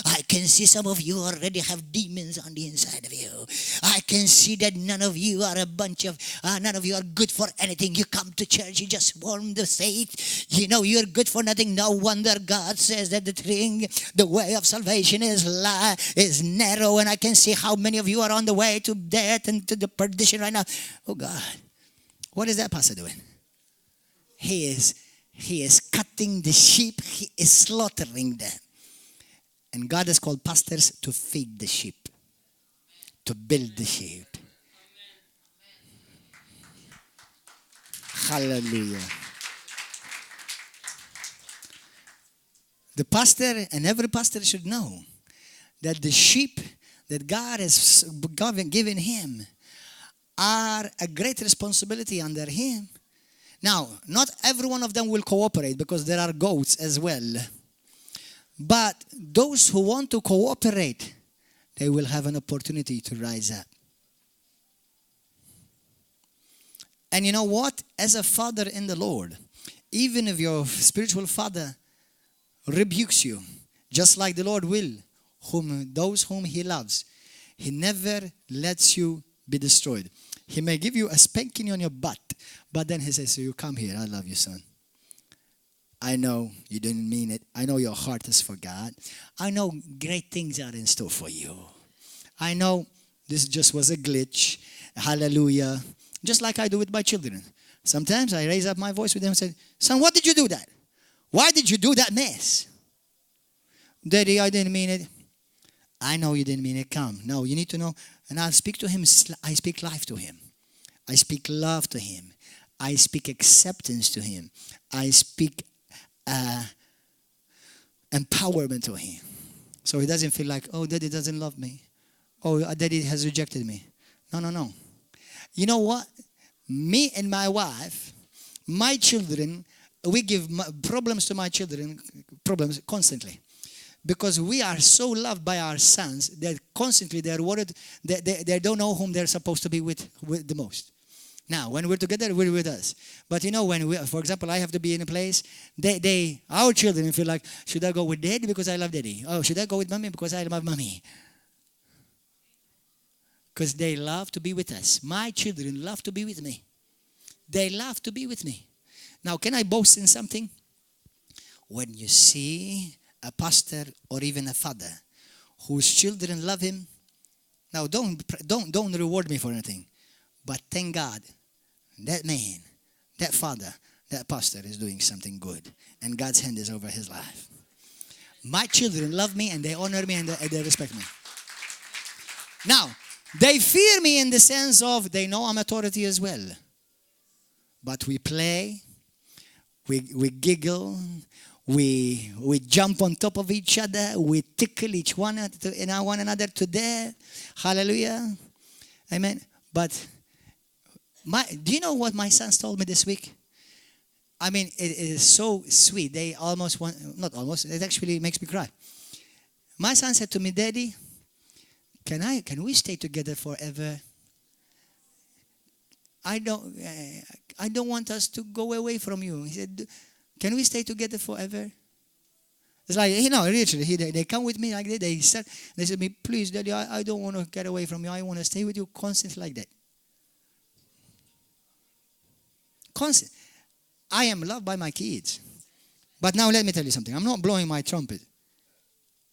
I can see some of you already have demons on the inside of you. I can see that none of you are none of you are good for anything. You come to church, you just warm the faith. You know you're good for nothing. No wonder God says that the way of salvation is narrow, and I can see how many of you are on the way to death and to the perdition right now. Oh God, what is that pastor doing? He is cutting the sheep. He is slaughtering them. And God has called pastors to feed the sheep, to build the sheep. Hallelujah. The pastor and every pastor should know that the sheep that God has given him are a great responsibility under him. Now, not every one of them will cooperate because there are goats as well. But those who want to cooperate, they will have an opportunity to rise up. And you know what? As a father in the Lord, even if your spiritual father rebukes you, just like the Lord will, those whom he loves, he never lets you be destroyed. He may give you a spanking on your butt, but then he says, so you come here, I love you, son. I know you didn't mean it. I know your heart is for God. I know great things are in store for you. I know this just was a glitch. Hallelujah. Just like I do with my children. Sometimes I raise up my voice with them and say, son, what did you do that? Why did you do that mess? Daddy, I didn't mean it. I know you didn't mean it. Come. No, you need to know. And I'll speak to him. I speak life to him. I speak love to him. I speak acceptance to him. I speak empowerment to him. So he doesn't feel like, oh, daddy doesn't love me. Oh, daddy has rejected me. No. You know what? Me and my wife, my children we give problems to my children, problems constantly. Because we are so loved by our sons that constantly they're worried, they don't know whom they're supposed to be with the most. Now, when we're together, we're with us. But you know, when we, for example, I have to be in a place, our children feel like, should I go with daddy because I love daddy? Oh, should I go with mommy because I love mommy? Because they love to be with us. My children love to be with me. They love to be with me. Now, can I boast in something? When you see a pastor or even a father whose children love him, now don't reward me for anything, but thank God that man, that father, that pastor is doing something good, and God's hand is over his life. My children love me and they honor me and they respect me. Now, they fear me in the sense of they know I'm authority as well. But we play, we giggle, we jump on top of each other, we tickle one another to death. Hallelujah. Amen. But do you know what my sons told me this week? I mean, it is so sweet. They almost not almost, it actually makes me cry. My son said to me, Daddy, can we stay together forever? I don't want us to go away from you. He said, can we stay together forever? It's like, literally, they come with me like that. They said to me, please, Daddy, I don't want to get away from you. I want to stay with you constantly like that. Constant. I am loved by my kids. But now let me tell you something. I'm not blowing my trumpet.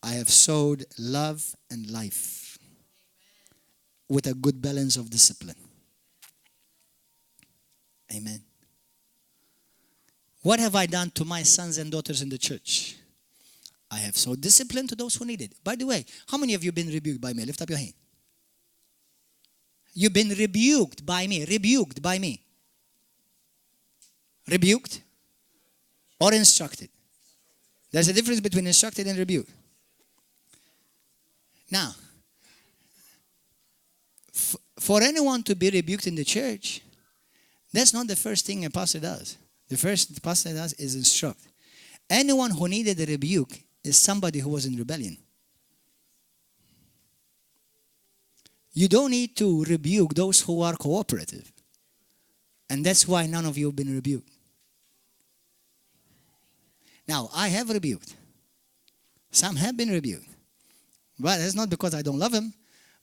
I have sowed love and life with a good balance of discipline. Amen. What have I done to my sons and daughters in the church? I have sowed discipline to those who need it. By the way, how many of you have been rebuked by me? Lift up your hand. You've been rebuked by me. Rebuked by me. Rebuked or instructed. There's a difference between instructed and rebuked. Now, for anyone to be rebuked in the church, that's not the first thing a pastor does. The first pastor does is instruct. Anyone who needed a rebuke is somebody who was in rebellion. You don't need to rebuke those who are cooperative. And that's why none of you have been rebuked. Now, I have rebuked. Some have been rebuked. But it's not because I don't love them,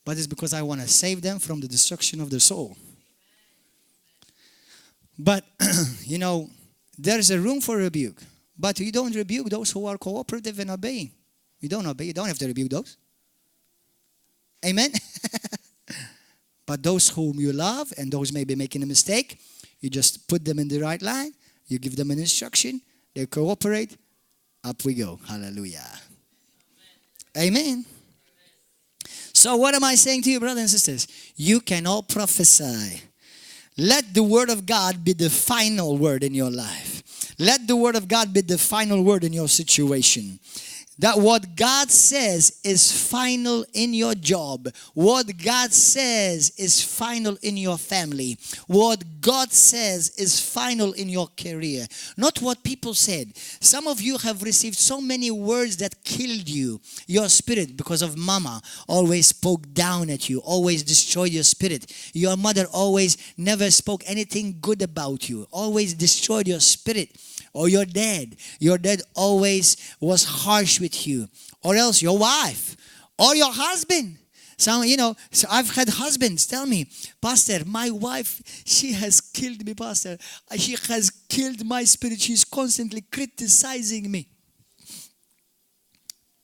but it's because I want to save them from the destruction of their soul. But, there's a room for rebuke. But you don't rebuke those who are cooperative and obeying. You don't obey. You don't have to rebuke those. Amen? But those whom you love and those may be making a mistake, you just put them in the right line. You give them an instruction. They cooperate. Up we go. Hallelujah. Amen. So what am I saying to you, brothers and sisters? You can all prophesy. Let the word of God be the final word in your life. Let the word of God be the final word in your situation. That what God says is final in your job. What God says is final in your family. What God says is final in your career. Not what people said. Some of you have received so many words that killed you, your spirit, because of mama always spoke down at you, always destroyed your spirit. Your mother always never spoke anything good about you, always destroyed your spirit. Or your dad always was harsh with you. Or else your wife or your husband. So I've had husbands tell me, Pastor, my wife, she has killed me, Pastor. She has killed my spirit. She's constantly criticizing me.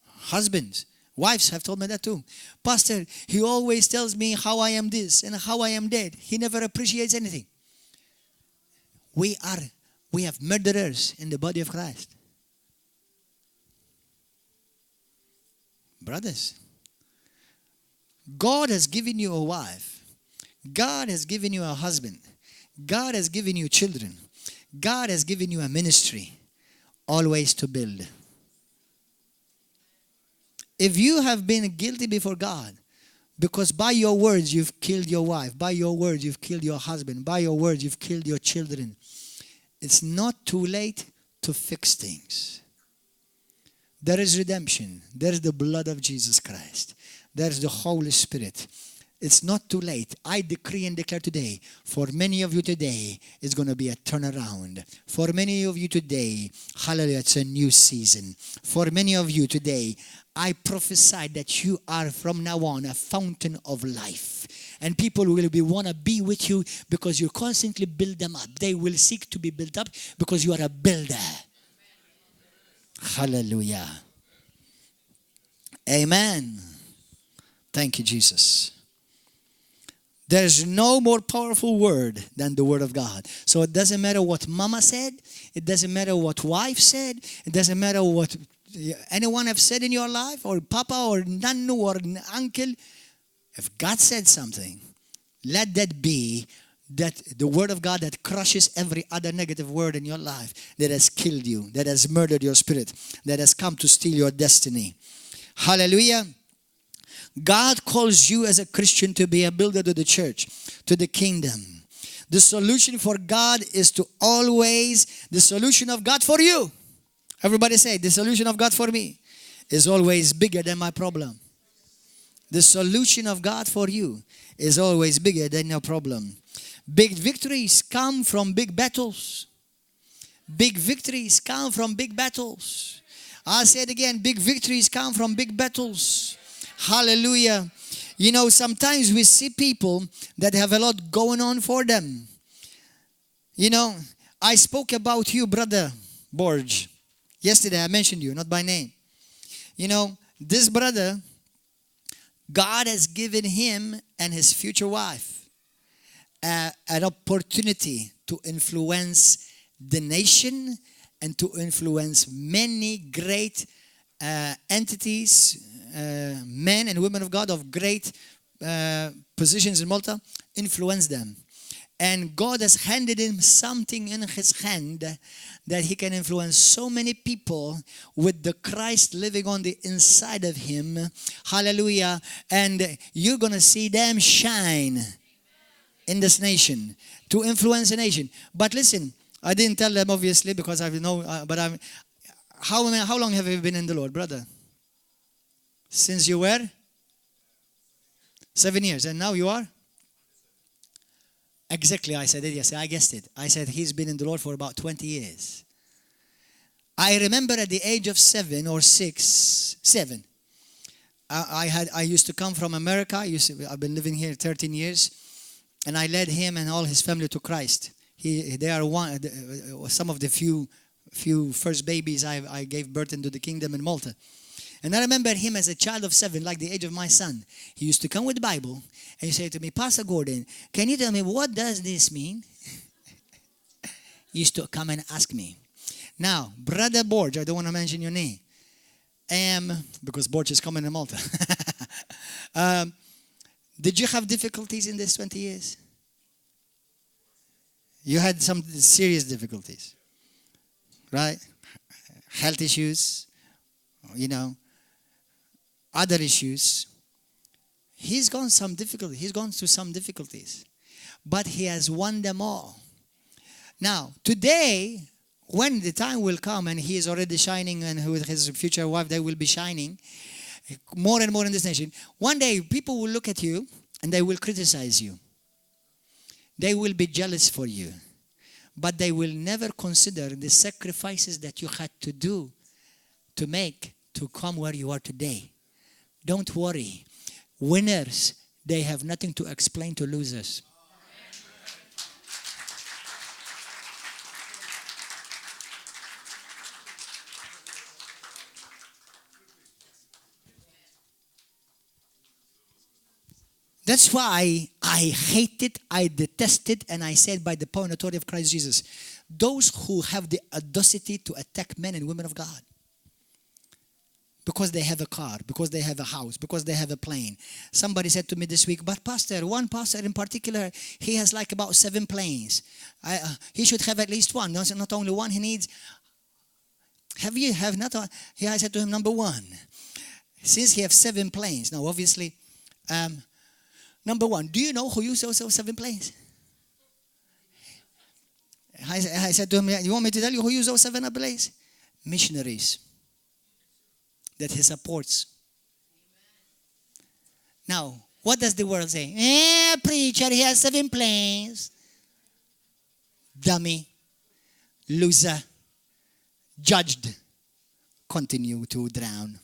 Husbands, wives have told me that too. Pastor, he always tells me how I am this and how I am that. He never appreciates anything. We have murderers in the body of Christ. Brothers, God has given you a wife. God has given you a husband. God has given you children. God has given you a ministry, always to build. If you have been guilty before God, because by your words you've killed your wife, by your words you've killed your husband, by your words you've killed your children, it's not too late to fix things. There is redemption. There is the blood of Jesus Christ. There is the Holy Spirit. It's not too late. I decree and declare today, for many of you today, it's going to be a turnaround. For many of you today, hallelujah, it's a new season. For many of you today, I prophesy that you are from now on a fountain of life. And people will want to be with you because you constantly build them up. They will seek to be built up because you are a builder. Hallelujah. Amen. Thank you, Jesus. There's no more powerful word than the word of God. So it doesn't matter what mama said. It doesn't matter what wife said. It doesn't matter what anyone have said in your life, or papa or nanu or uncle. If God said something, let that be that the word of God that crushes every other negative word in your life that has killed you, that has murdered your spirit, that has come to steal your destiny. Hallelujah. God calls you as a Christian to be a builder to the church, to the kingdom. The solution for God is to always, the solution of God for you. Everybody say, the solution of God for me is always bigger than my problem. The solution of God for you is always bigger than your problem. Big victories come from big battles. Big victories come from big battles. I'll say it again, big victories come from big battles. Hallelujah. You know, sometimes we see people that have a lot going on for them. You know, I spoke about you, brother Borge. Yesterday I mentioned you, not by name. You know, this brother, God has given him and his future wife an opportunity to influence the nation and to influence many great entities, men and women of God of great positions in Malta, influence them. And God has handed him something in his hand that he can influence so many people with the Christ living on the inside of him. Hallelujah. And you're going to see them shine in this nation to influence the nation. But listen, I didn't tell them obviously because I know, how long have you been in the Lord, brother? Since you were? 7 years. And now you are? Exactly, I said it yesterday. I guessed it. I said he's been in the Lord for about 20 years. I remember at the age of 7 or 6, I used to come from America. I've been living here 13 years. And I led him and all his family to Christ. They are some of the few first babies I gave birth into the kingdom in Malta. And I remember him as a child of 7, like the age of my son. He used to come with the Bible and he said to me, Pastor Gordon, can you tell me what does this mean? He used to come and ask me. Now, Brother Borge, I don't want to mention your name, because Borge is coming in Malta. Did you have difficulties in these 20 years? You had some serious difficulties, right? Health issues, you know, other issues. He's gone through some difficulties, but he has won them all. Now, today, when the time will come and he is already shining and with his future wife, they will be shining more and more in this nation. One day, people will look at you and they will criticize you. They will be jealous for you, but they will never consider the sacrifices that you had to do to make to come where you are today. Don't worry. Winners, they have nothing to explain to losers. That's why I hate it, I detest it, and I said by the power and authority of Christ Jesus, those who have the audacity to attack men and women of God, because they have a car, because they have a house, because they have a plane. Somebody said to me this week, but pastor, one pastor in particular, he has like about 7 planes. He should have at least one. Not only one, he needs. I said to him, number 1, since he has 7 planes, now obviously, number 1, do you know who uses those 7 planes? I said to him, you want me to tell you who used those 7 ablays? Missionaries that he supports. Now, what does the world say? Preacher, he has 7 planes. Dummy, loser, judged, continue to drown.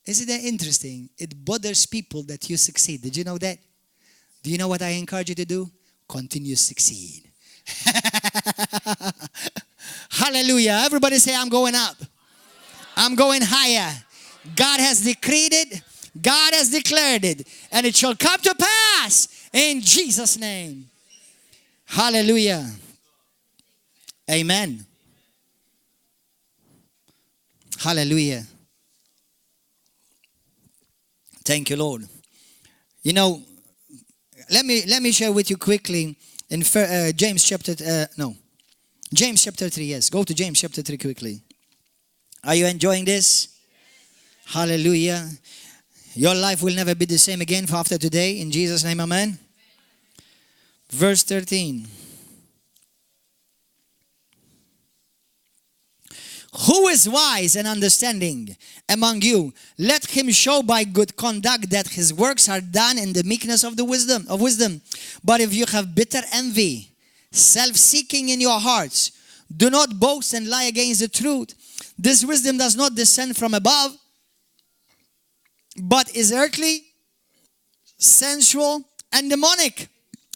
Isn't that interesting? It bothers people that you succeed. Did you know that? Do you know what I encourage you to do? Continue to succeed. Hallelujah. Everybody say, I'm going up. I'm going higher. God has decreed it. God has declared it. And it shall come to pass in Jesus' name. Hallelujah. Amen. Hallelujah. Thank you, Lord. You know, let me share with you quickly in James chapter 3. Yes, go to James chapter 3 quickly. Are you enjoying this? Hallelujah. Your life will never be the same again after today. In Jesus' name, amen. Verse 13. Who is wise and understanding among you? Let him show by good conduct that his works are done in the meekness of wisdom. But if you have bitter envy, self-seeking in your hearts, do not boast and lie against the truth. This wisdom does not descend from above, but is earthly, sensual, and demonic.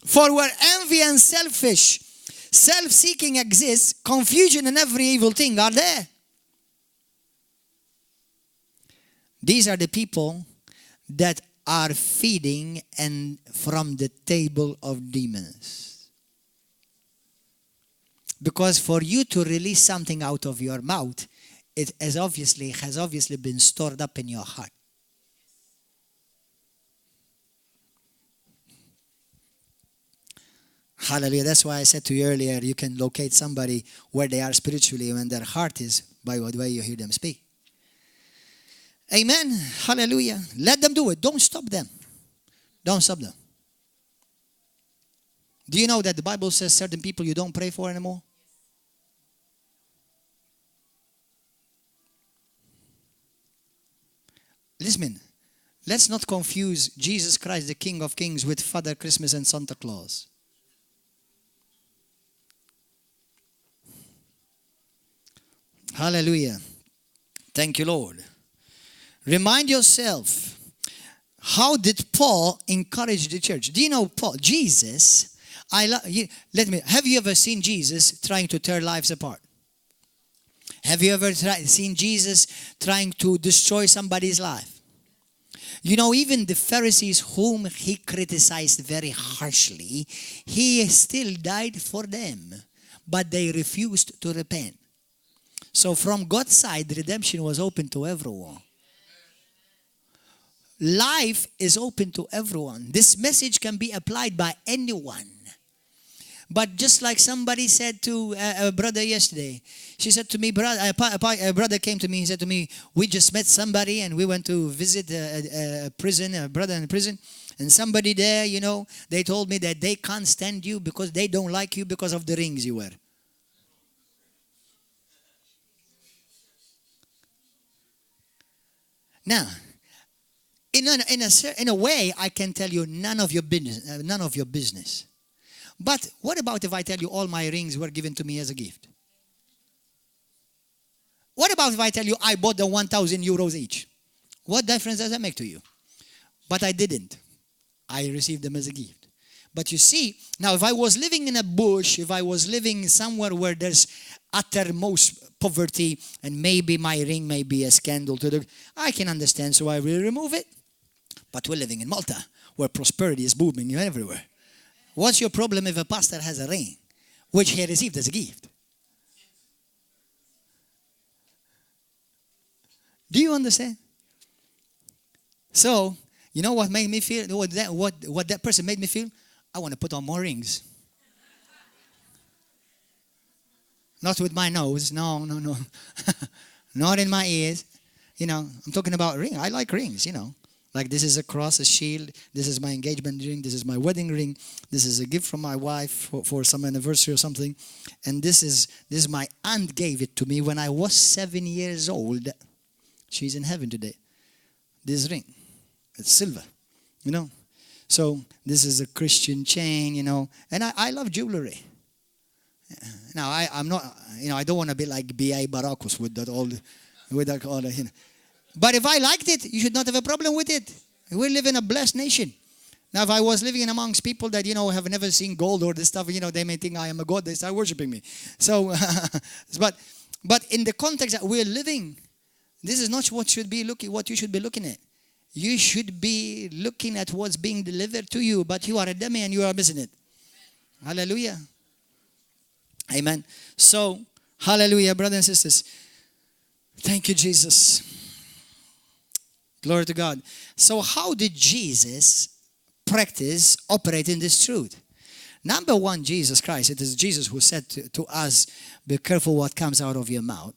For where envy and self-seeking exists, confusion and every evil thing are there. These are the people that are feeding and from the table of demons. Because for you to release something out of your mouth, it has obviously been stored up in your heart. Hallelujah. That's why I said to you earlier, you can locate somebody where they are spiritually when their heart is by the way you hear them speak. Amen. Hallelujah. Let them do it. Don't stop them. Don't stop them. Do you know that the Bible says certain people you don't pray for anymore? Listen, let's not confuse Jesus Christ, the King of Kings, with Father Christmas and Santa Claus. Hallelujah. Thank you, Lord. Remind yourself, how did Paul encourage the church? Do you know Paul? Jesus, have you ever seen Jesus trying to tear lives apart? Have you ever seen Jesus trying to destroy somebody's life? You know, even the Pharisees whom he criticized very harshly, he still died for them, but they refused to repent. So from God's side, redemption was open to everyone. Life is open to everyone. This message can be applied by anyone. But just like somebody said to a brother yesterday, she said to me, a brother came to me, he said to me, we just met somebody and we went to visit a brother in prison. And somebody there, you know, they told me that they can't stand you because they don't like you because of the rings you wear. Now, in a way, I can tell you none of your business. But what about if I tell you all my rings were given to me as a gift? What about if I tell you I bought them 1,000 euros each? What difference does that make to you? But I didn't. I received them as a gift. But you see, now if I was living in a bush, if I was living somewhere where there's uttermost poverty and maybe my ring may be a scandal I can understand, so I will remove it. But we're living in Malta, where prosperity is booming everywhere. What's your problem if a pastor has a ring, which he received as a gift? Do you understand? So, you know what made me feel, what that person made me feel? I want to put on more rings. Not with my nose, no. Not in my ears. You know, I'm talking about ring. I like rings, you know. Like this is a cross, a shield. This is my engagement ring. This is my wedding ring. This is a gift from my wife for some anniversary or something. And this is my aunt gave it to me when I was 7 years old. She's in heaven today. This ring, it's silver, you know. So this is a Christian chain, you know. And I love jewelry. Now I'm not, you know, I don't want to be like B.A. Baracus with that all, you know. But if I liked it, you should not have a problem with it. We live in a blessed nation. Now, if I was living in amongst people that, you know, have never seen gold or this stuff, you know, they may think I am a god. They start worshiping me. So, but in the context that we're living, this is not what you should be looking at. You should be looking at what's being delivered to you, but you are a dummy and you are missing it. Amen. Hallelujah. Amen. So, hallelujah, brothers and sisters. Thank you, Jesus. Glory to God. So how did Jesus operate in this truth? Number one, Jesus Christ. It is Jesus who said to us, be careful what comes out of your mouth.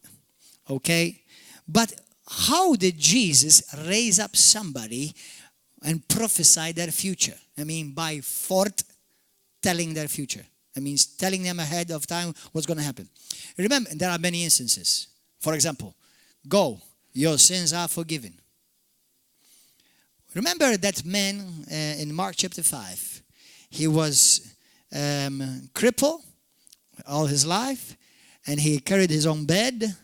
Okay? But how did Jesus raise up somebody and prophesy their future? I mean, by foretelling their future. That means telling them ahead of time what's going to happen. Remember, there are many instances. For example, go, your sins are forgiven. Remember that man in Mark chapter 5. He was crippled all his life, and he carried his own bed.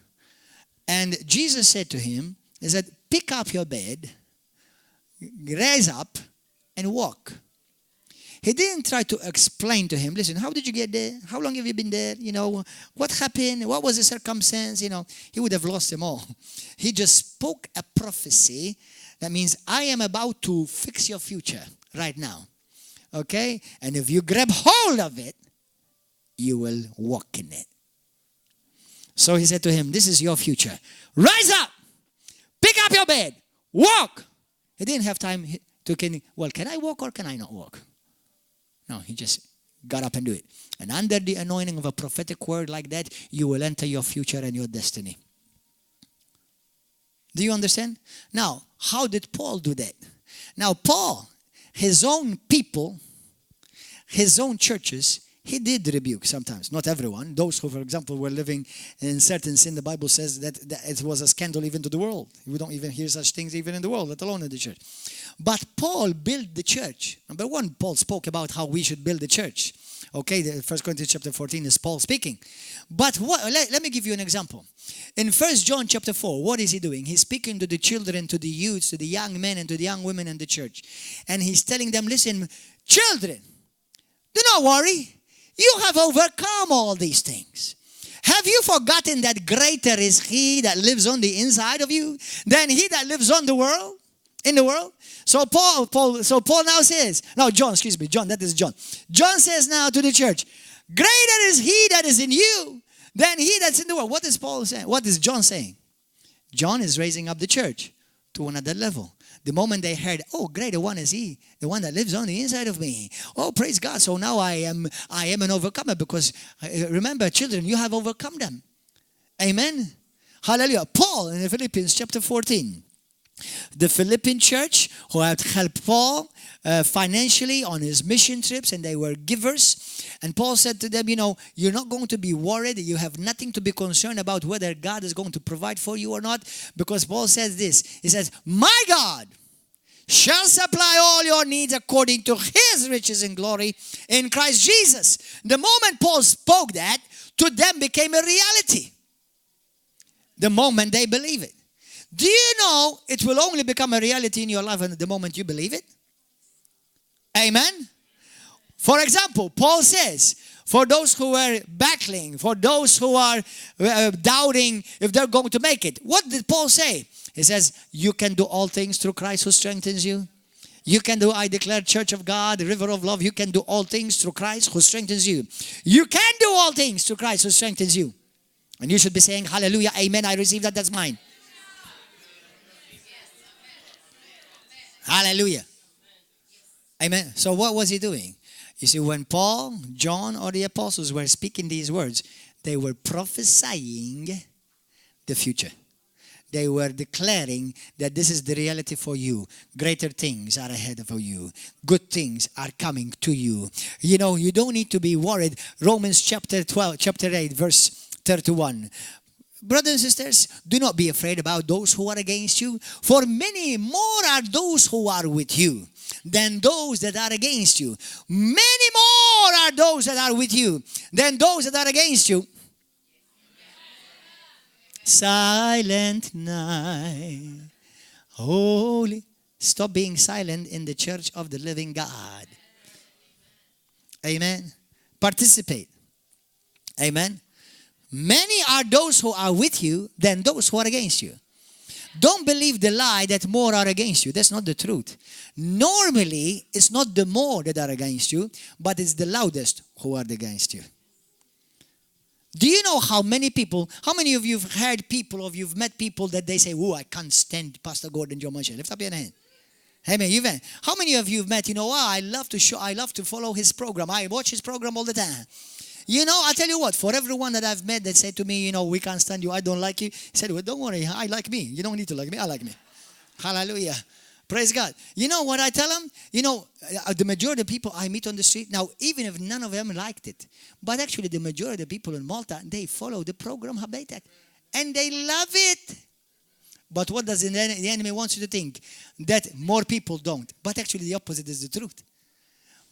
And Jesus said to him, he said, pick up your bed, rise up, and walk. He didn't try to explain to him, listen, how did you get there? How long have you been there? You know, what happened? What was the circumstance? You know, he would have lost them all. He just spoke a prophecy. That means I am about to fix your future right now. Okay? And if you grab hold of it, you will walk in it. So he said to him, this is your future. Rise up. Pick up your bed. Walk. He didn't have time to, can I walk or can I not walk? No, he just got up and do it. And under the anointing of a prophetic word like that, you will enter your future and your destiny. Do you understand? Now, how did Paul do that? Now, Paul, his own people, his own churches, he did rebuke sometimes. Not everyone. Those who, for example, were living in certain sin, the Bible says that it was a scandal even to the world. We don't even hear such things even in the world, let alone in the church. But Paul built the church. Number one, Paul spoke about how we should build the church. Okay, 1 Corinthians chapter 14 is Paul speaking. But let me give you an example. In 1 John chapter 4, what is he doing? He's speaking to the children, to the youths, to the young men, and to the young women in the church. And he's telling them, listen, children, do not worry. You have overcome all these things. Have you forgotten that greater is he that lives on the inside of you than he that lives on the world, in the world? So Paul now says, John, that is John. John says now to the church, greater is he that is in you than he that's in the world. What is Paul saying? What is John saying? John is raising up the church to another level. The moment they heard, oh, greater one is he, the one that lives on the inside of me. Oh, praise God. So now I am an overcomer because remember, children, you have overcome them. Amen. Hallelujah. Paul in Philippians chapter 14. The Philippian church who had helped Paul financially on his mission trips, and they were givers. And Paul said to them, you know, you're not going to be worried. You have nothing to be concerned about whether God is going to provide for you or not. Because Paul says this. He says, my God shall supply all your needs according to his riches and glory in Christ Jesus. The moment Paul spoke that, to them became a reality. The moment they believe it. Do you know it will only become a reality in your life at the moment you believe it? Amen? For example, Paul says, for those who are battling, for those who are doubting if they're going to make it, what did Paul say? He says, you can do all things through Christ who strengthens you. You can do, I declare, Church of God, River of Love, you can do all things through Christ who strengthens you. You can do all things through Christ who strengthens you. And you should be saying, hallelujah, amen, I receive that, that's mine. Hallelujah. Amen. So what was he doing? You see, when Paul, John, or the apostles were speaking these words, they were prophesying the future. they were declaring that this is the reality for you. Greater things are ahead of you. Good things are coming to you. You know, you don't need to be worried. Romans chapter 8, verse 31. Brothers and sisters, do not be afraid about those who are against you, for many more are those who are with you than those that are against you. Many more are those that are with you than those that are against you. Silent night, holy. Stop being silent in the church of the living God. Amen. Participate. Amen. Many are those who are with you than those who are against you. Don't believe the lie that more are against you. That's not the truth. Normally, it's not the more that are against you, but it's the loudest who are against you. Do you know how many of you have heard people, or you've met people that they say, "Oh, I can't stand Pastor Gordon Joe Manchè." Lift up your hand. Amen. How many of you have met, I love to follow his program. I watch his program all the time. I tell you what, for everyone that I've met that said to me, we can't stand you, I don't like you, he said, well, don't worry, I like me. You don't need to like me, I like me. Hallelujah. Praise God. You know what I tell them? The majority of people I meet on the street, now, even if none of them liked it, but actually the majority of the people in Malta, they follow the program Ħabbejtek. And they love it. But what does the enemy want you to think? That more people don't. But actually the opposite is the truth.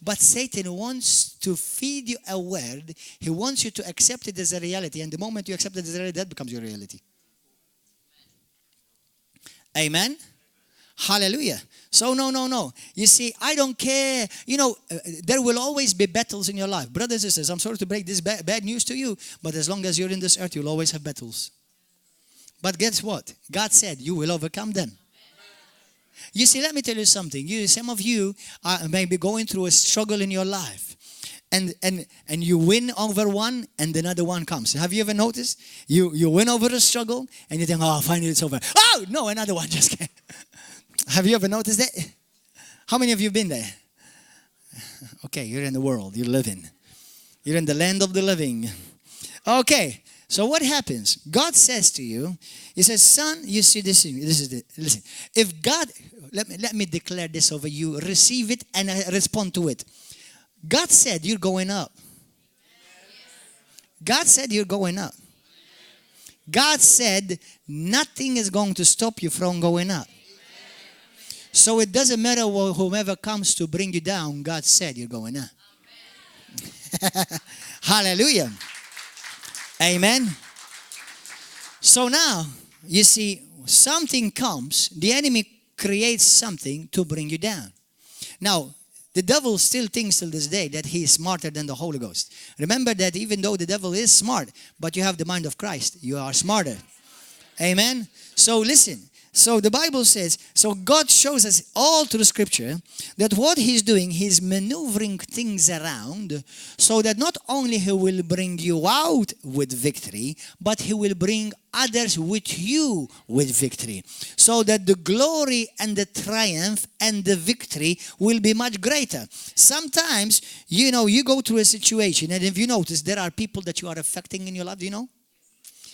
But Satan wants to feed you a word. He wants you to accept it as a reality. And the moment you accept it as a reality, that becomes your reality. Amen? Hallelujah. So no. You see, I don't care. There will always be battles in your life. Brothers and sisters, I'm sorry to break this bad news to you. But as long as you're in this earth, you'll always have battles. But guess what? God said you will overcome them. You see, let me tell you something. Some of you are maybe going through a struggle in your life. And you win over one and another one comes. Have you ever noticed? You win over a struggle and you think, oh, finally it's over. Oh, no, another one just came. Have you ever noticed that? How many of you have been there? Okay, you're in the world. You're living. You're in the land of the living. Okay. So what happens? God says to you, he says, son, you see this, listen. If God, let me declare this over you, receive it and respond to it. God said you're going up. God said you're going up. God said nothing is going to stop you from going up. So it doesn't matter whomever comes to bring you down, God said you're going up. Hallelujah. Amen. So now, you see, something comes, the enemy creates something to bring you down. Now, the devil still thinks till this day that he is smarter than the Holy Ghost. Remember that even though the devil is smart, but you have the mind of Christ, you are smarter. Amen. So listen. So the Bible says, so God shows us all through Scripture that what He's doing, He's maneuvering things around so that not only He will bring you out with victory, but He will bring others with you with victory. So that the glory and the triumph and the victory will be much greater. Sometimes, you go through a situation, and if you notice, there are people that you are affecting in your life,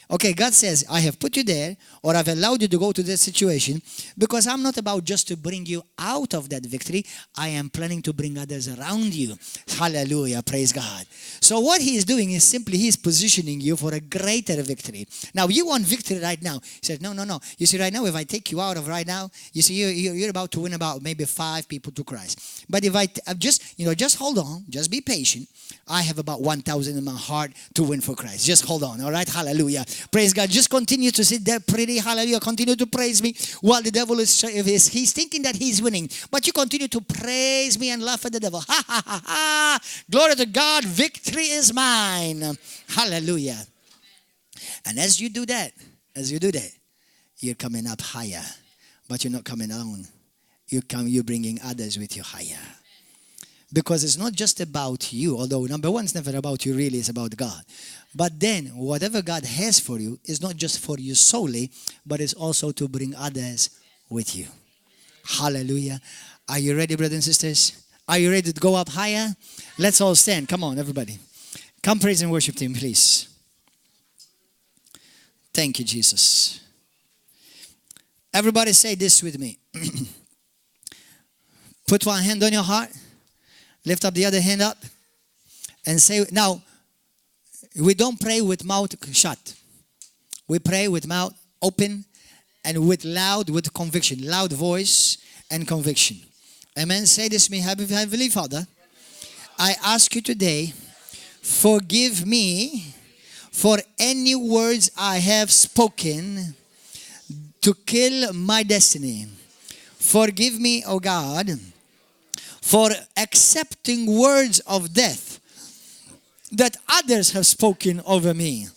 Okay, God says, I have put you there, or I've allowed you to go to this situation, because I'm not about just to bring you out of that victory. I am planning to bring others around you. Hallelujah, praise God. So what He is doing is simply He's positioning you for a greater victory. Now, you want victory right now. He said, no. You see, right now, if I take you out of right now, you see, you're about to win about maybe 5 people to Christ. But if I just hold on, just be patient. I have about 1,000 in my heart to win for Christ. Just hold on, all right? Hallelujah. Praise God. Just continue to sit there pretty. Hallelujah. Continue to praise me while the devil he's thinking that he's winning. But you continue to praise me and laugh at the devil. Ha, ha, ha, ha. Glory to God. Victory is mine. Hallelujah. And as you do that, you're coming up higher. But you're not coming alone. You're bringing others with you higher. Because it's not just about you, although number one, it's never about you, really, it's about God. But then, whatever God has for you is not just for you solely, but it's also to bring others with you. Hallelujah. Are you ready, brothers and sisters? Are you ready to go up higher? Let's all stand. Come on, everybody. Come praise and worship Him, please. Thank you, Jesus. Everybody say this with me. Put one hand on your heart. Lift up the other hand up. And say, now, we don't pray with mouth shut. We pray with mouth open and with conviction. Loud voice and conviction. Amen. Say this to me, Heavenly Father. I ask you today, forgive me for any words I have spoken to kill my destiny. Forgive me, oh God, for accepting words of death that others have spoken over me.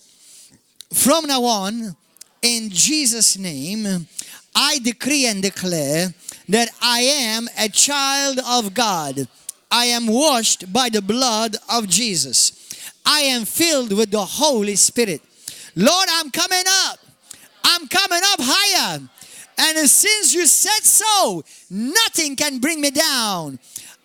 From now on, in Jesus' name, I decree and declare that I am a child of God. I am washed by the blood of Jesus. I am filled with the Holy Spirit. Lord, I'm coming up. I'm coming up higher. And since you said so, nothing can bring me down.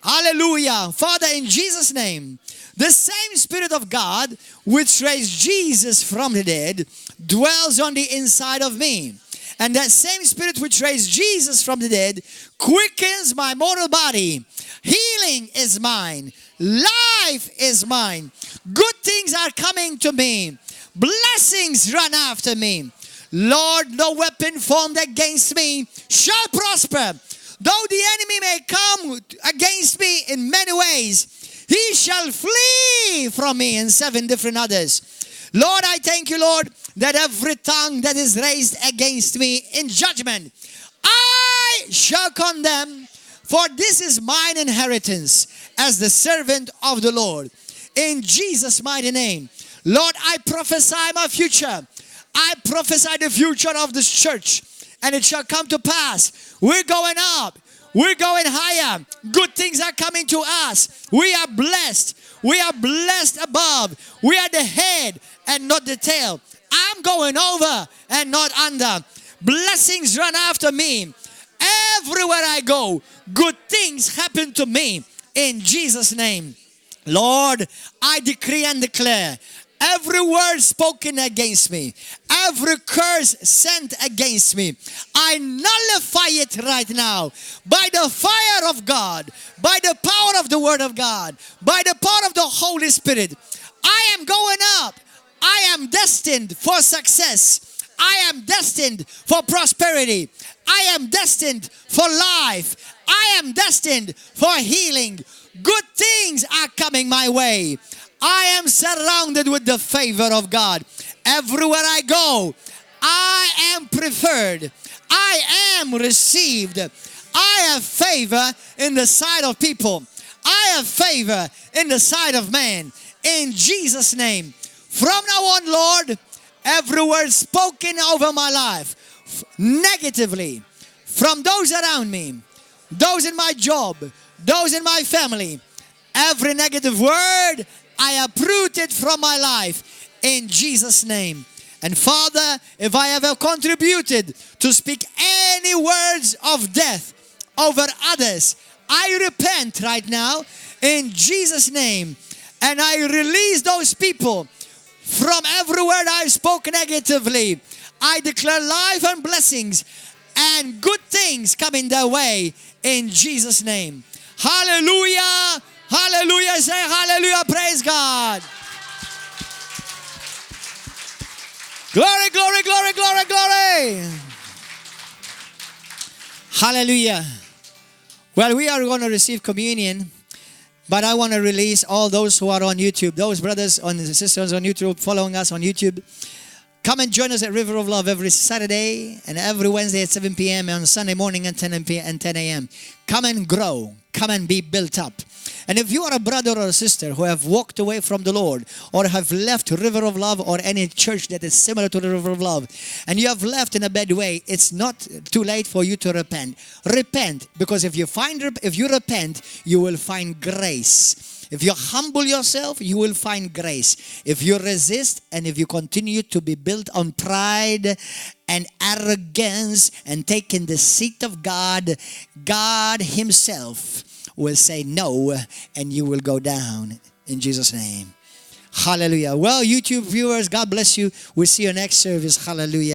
Hallelujah. Father, in Jesus' name, the same Spirit of God which raised Jesus from the dead dwells on the inside of me. And that same Spirit which raised Jesus from the dead quickens my mortal body. Healing is mine. Life is mine. Good things are coming to me. Blessings run after me. Lord, no weapon formed against me shall prosper. Though the enemy may come against me in many ways, he shall flee from me in 7 different others. Lord, I thank you, Lord, that every tongue that is raised against me in judgment, I shall condemn, for this is mine inheritance as the servant of the Lord. In Jesus' mighty name, Lord, I prophesy my future. I prophesy the future of this church, and it shall come to pass. We're going up. We're going higher. Good things are coming to us. We are blessed. We are blessed above. We are the head and not the tail. I'm going over and not under. Blessings run after me. Everywhere I go, good things happen to me. In Jesus' name. Lord, I decree and declare, every word spoken against me, every curse sent against me, I nullify it right now by the fire of God, by the power of the Word of God, by the power of the Holy Spirit. I am going up. I am destined for success. I am destined for prosperity. I am destined for life. I am destined for healing. Good things are coming my way. I am surrounded with the favor of God. Everywhere I go, I am preferred. I am received. I have favor in the sight of people. I have favor in the sight of man. In Jesus' name. From now on, Lord, every word spoken over my life, negatively, from those around me, those in my job, those in my family, every negative word, I uproot it from my life in Jesus' name. And Father, if I ever contributed to speak any words of death over others, I repent right now in Jesus' name. And I release those people from every word I've spoken negatively. I declare life and blessings and good things coming their way in Jesus' name. Hallelujah. Hallelujah. Say hallelujah. Praise God. Glory, glory, glory, glory, glory. Hallelujah. Well, we are going to receive communion, but I want to release all those who are on YouTube, those brothers and sisters on YouTube, following us on YouTube. Come and join us at River of Love every Saturday and every Wednesday at 7 p.m. and on Sunday morning at 10 a.m. Come and grow. Come and be built up. And if you are a brother or a sister who have walked away from the Lord or have left River of Love or any church that is similar to the River of Love, and you have left in a bad way, it's not too late for you to repent. Repent, because if you repent, you will find grace. If you humble yourself, you will find grace. If you resist and if you continue to be built on pride and arrogance and taking the seat of God, God Himself will say no and you will go down in Jesus' name. Hallelujah. Well, YouTube viewers, God bless you. We'll see you next service. Hallelujah.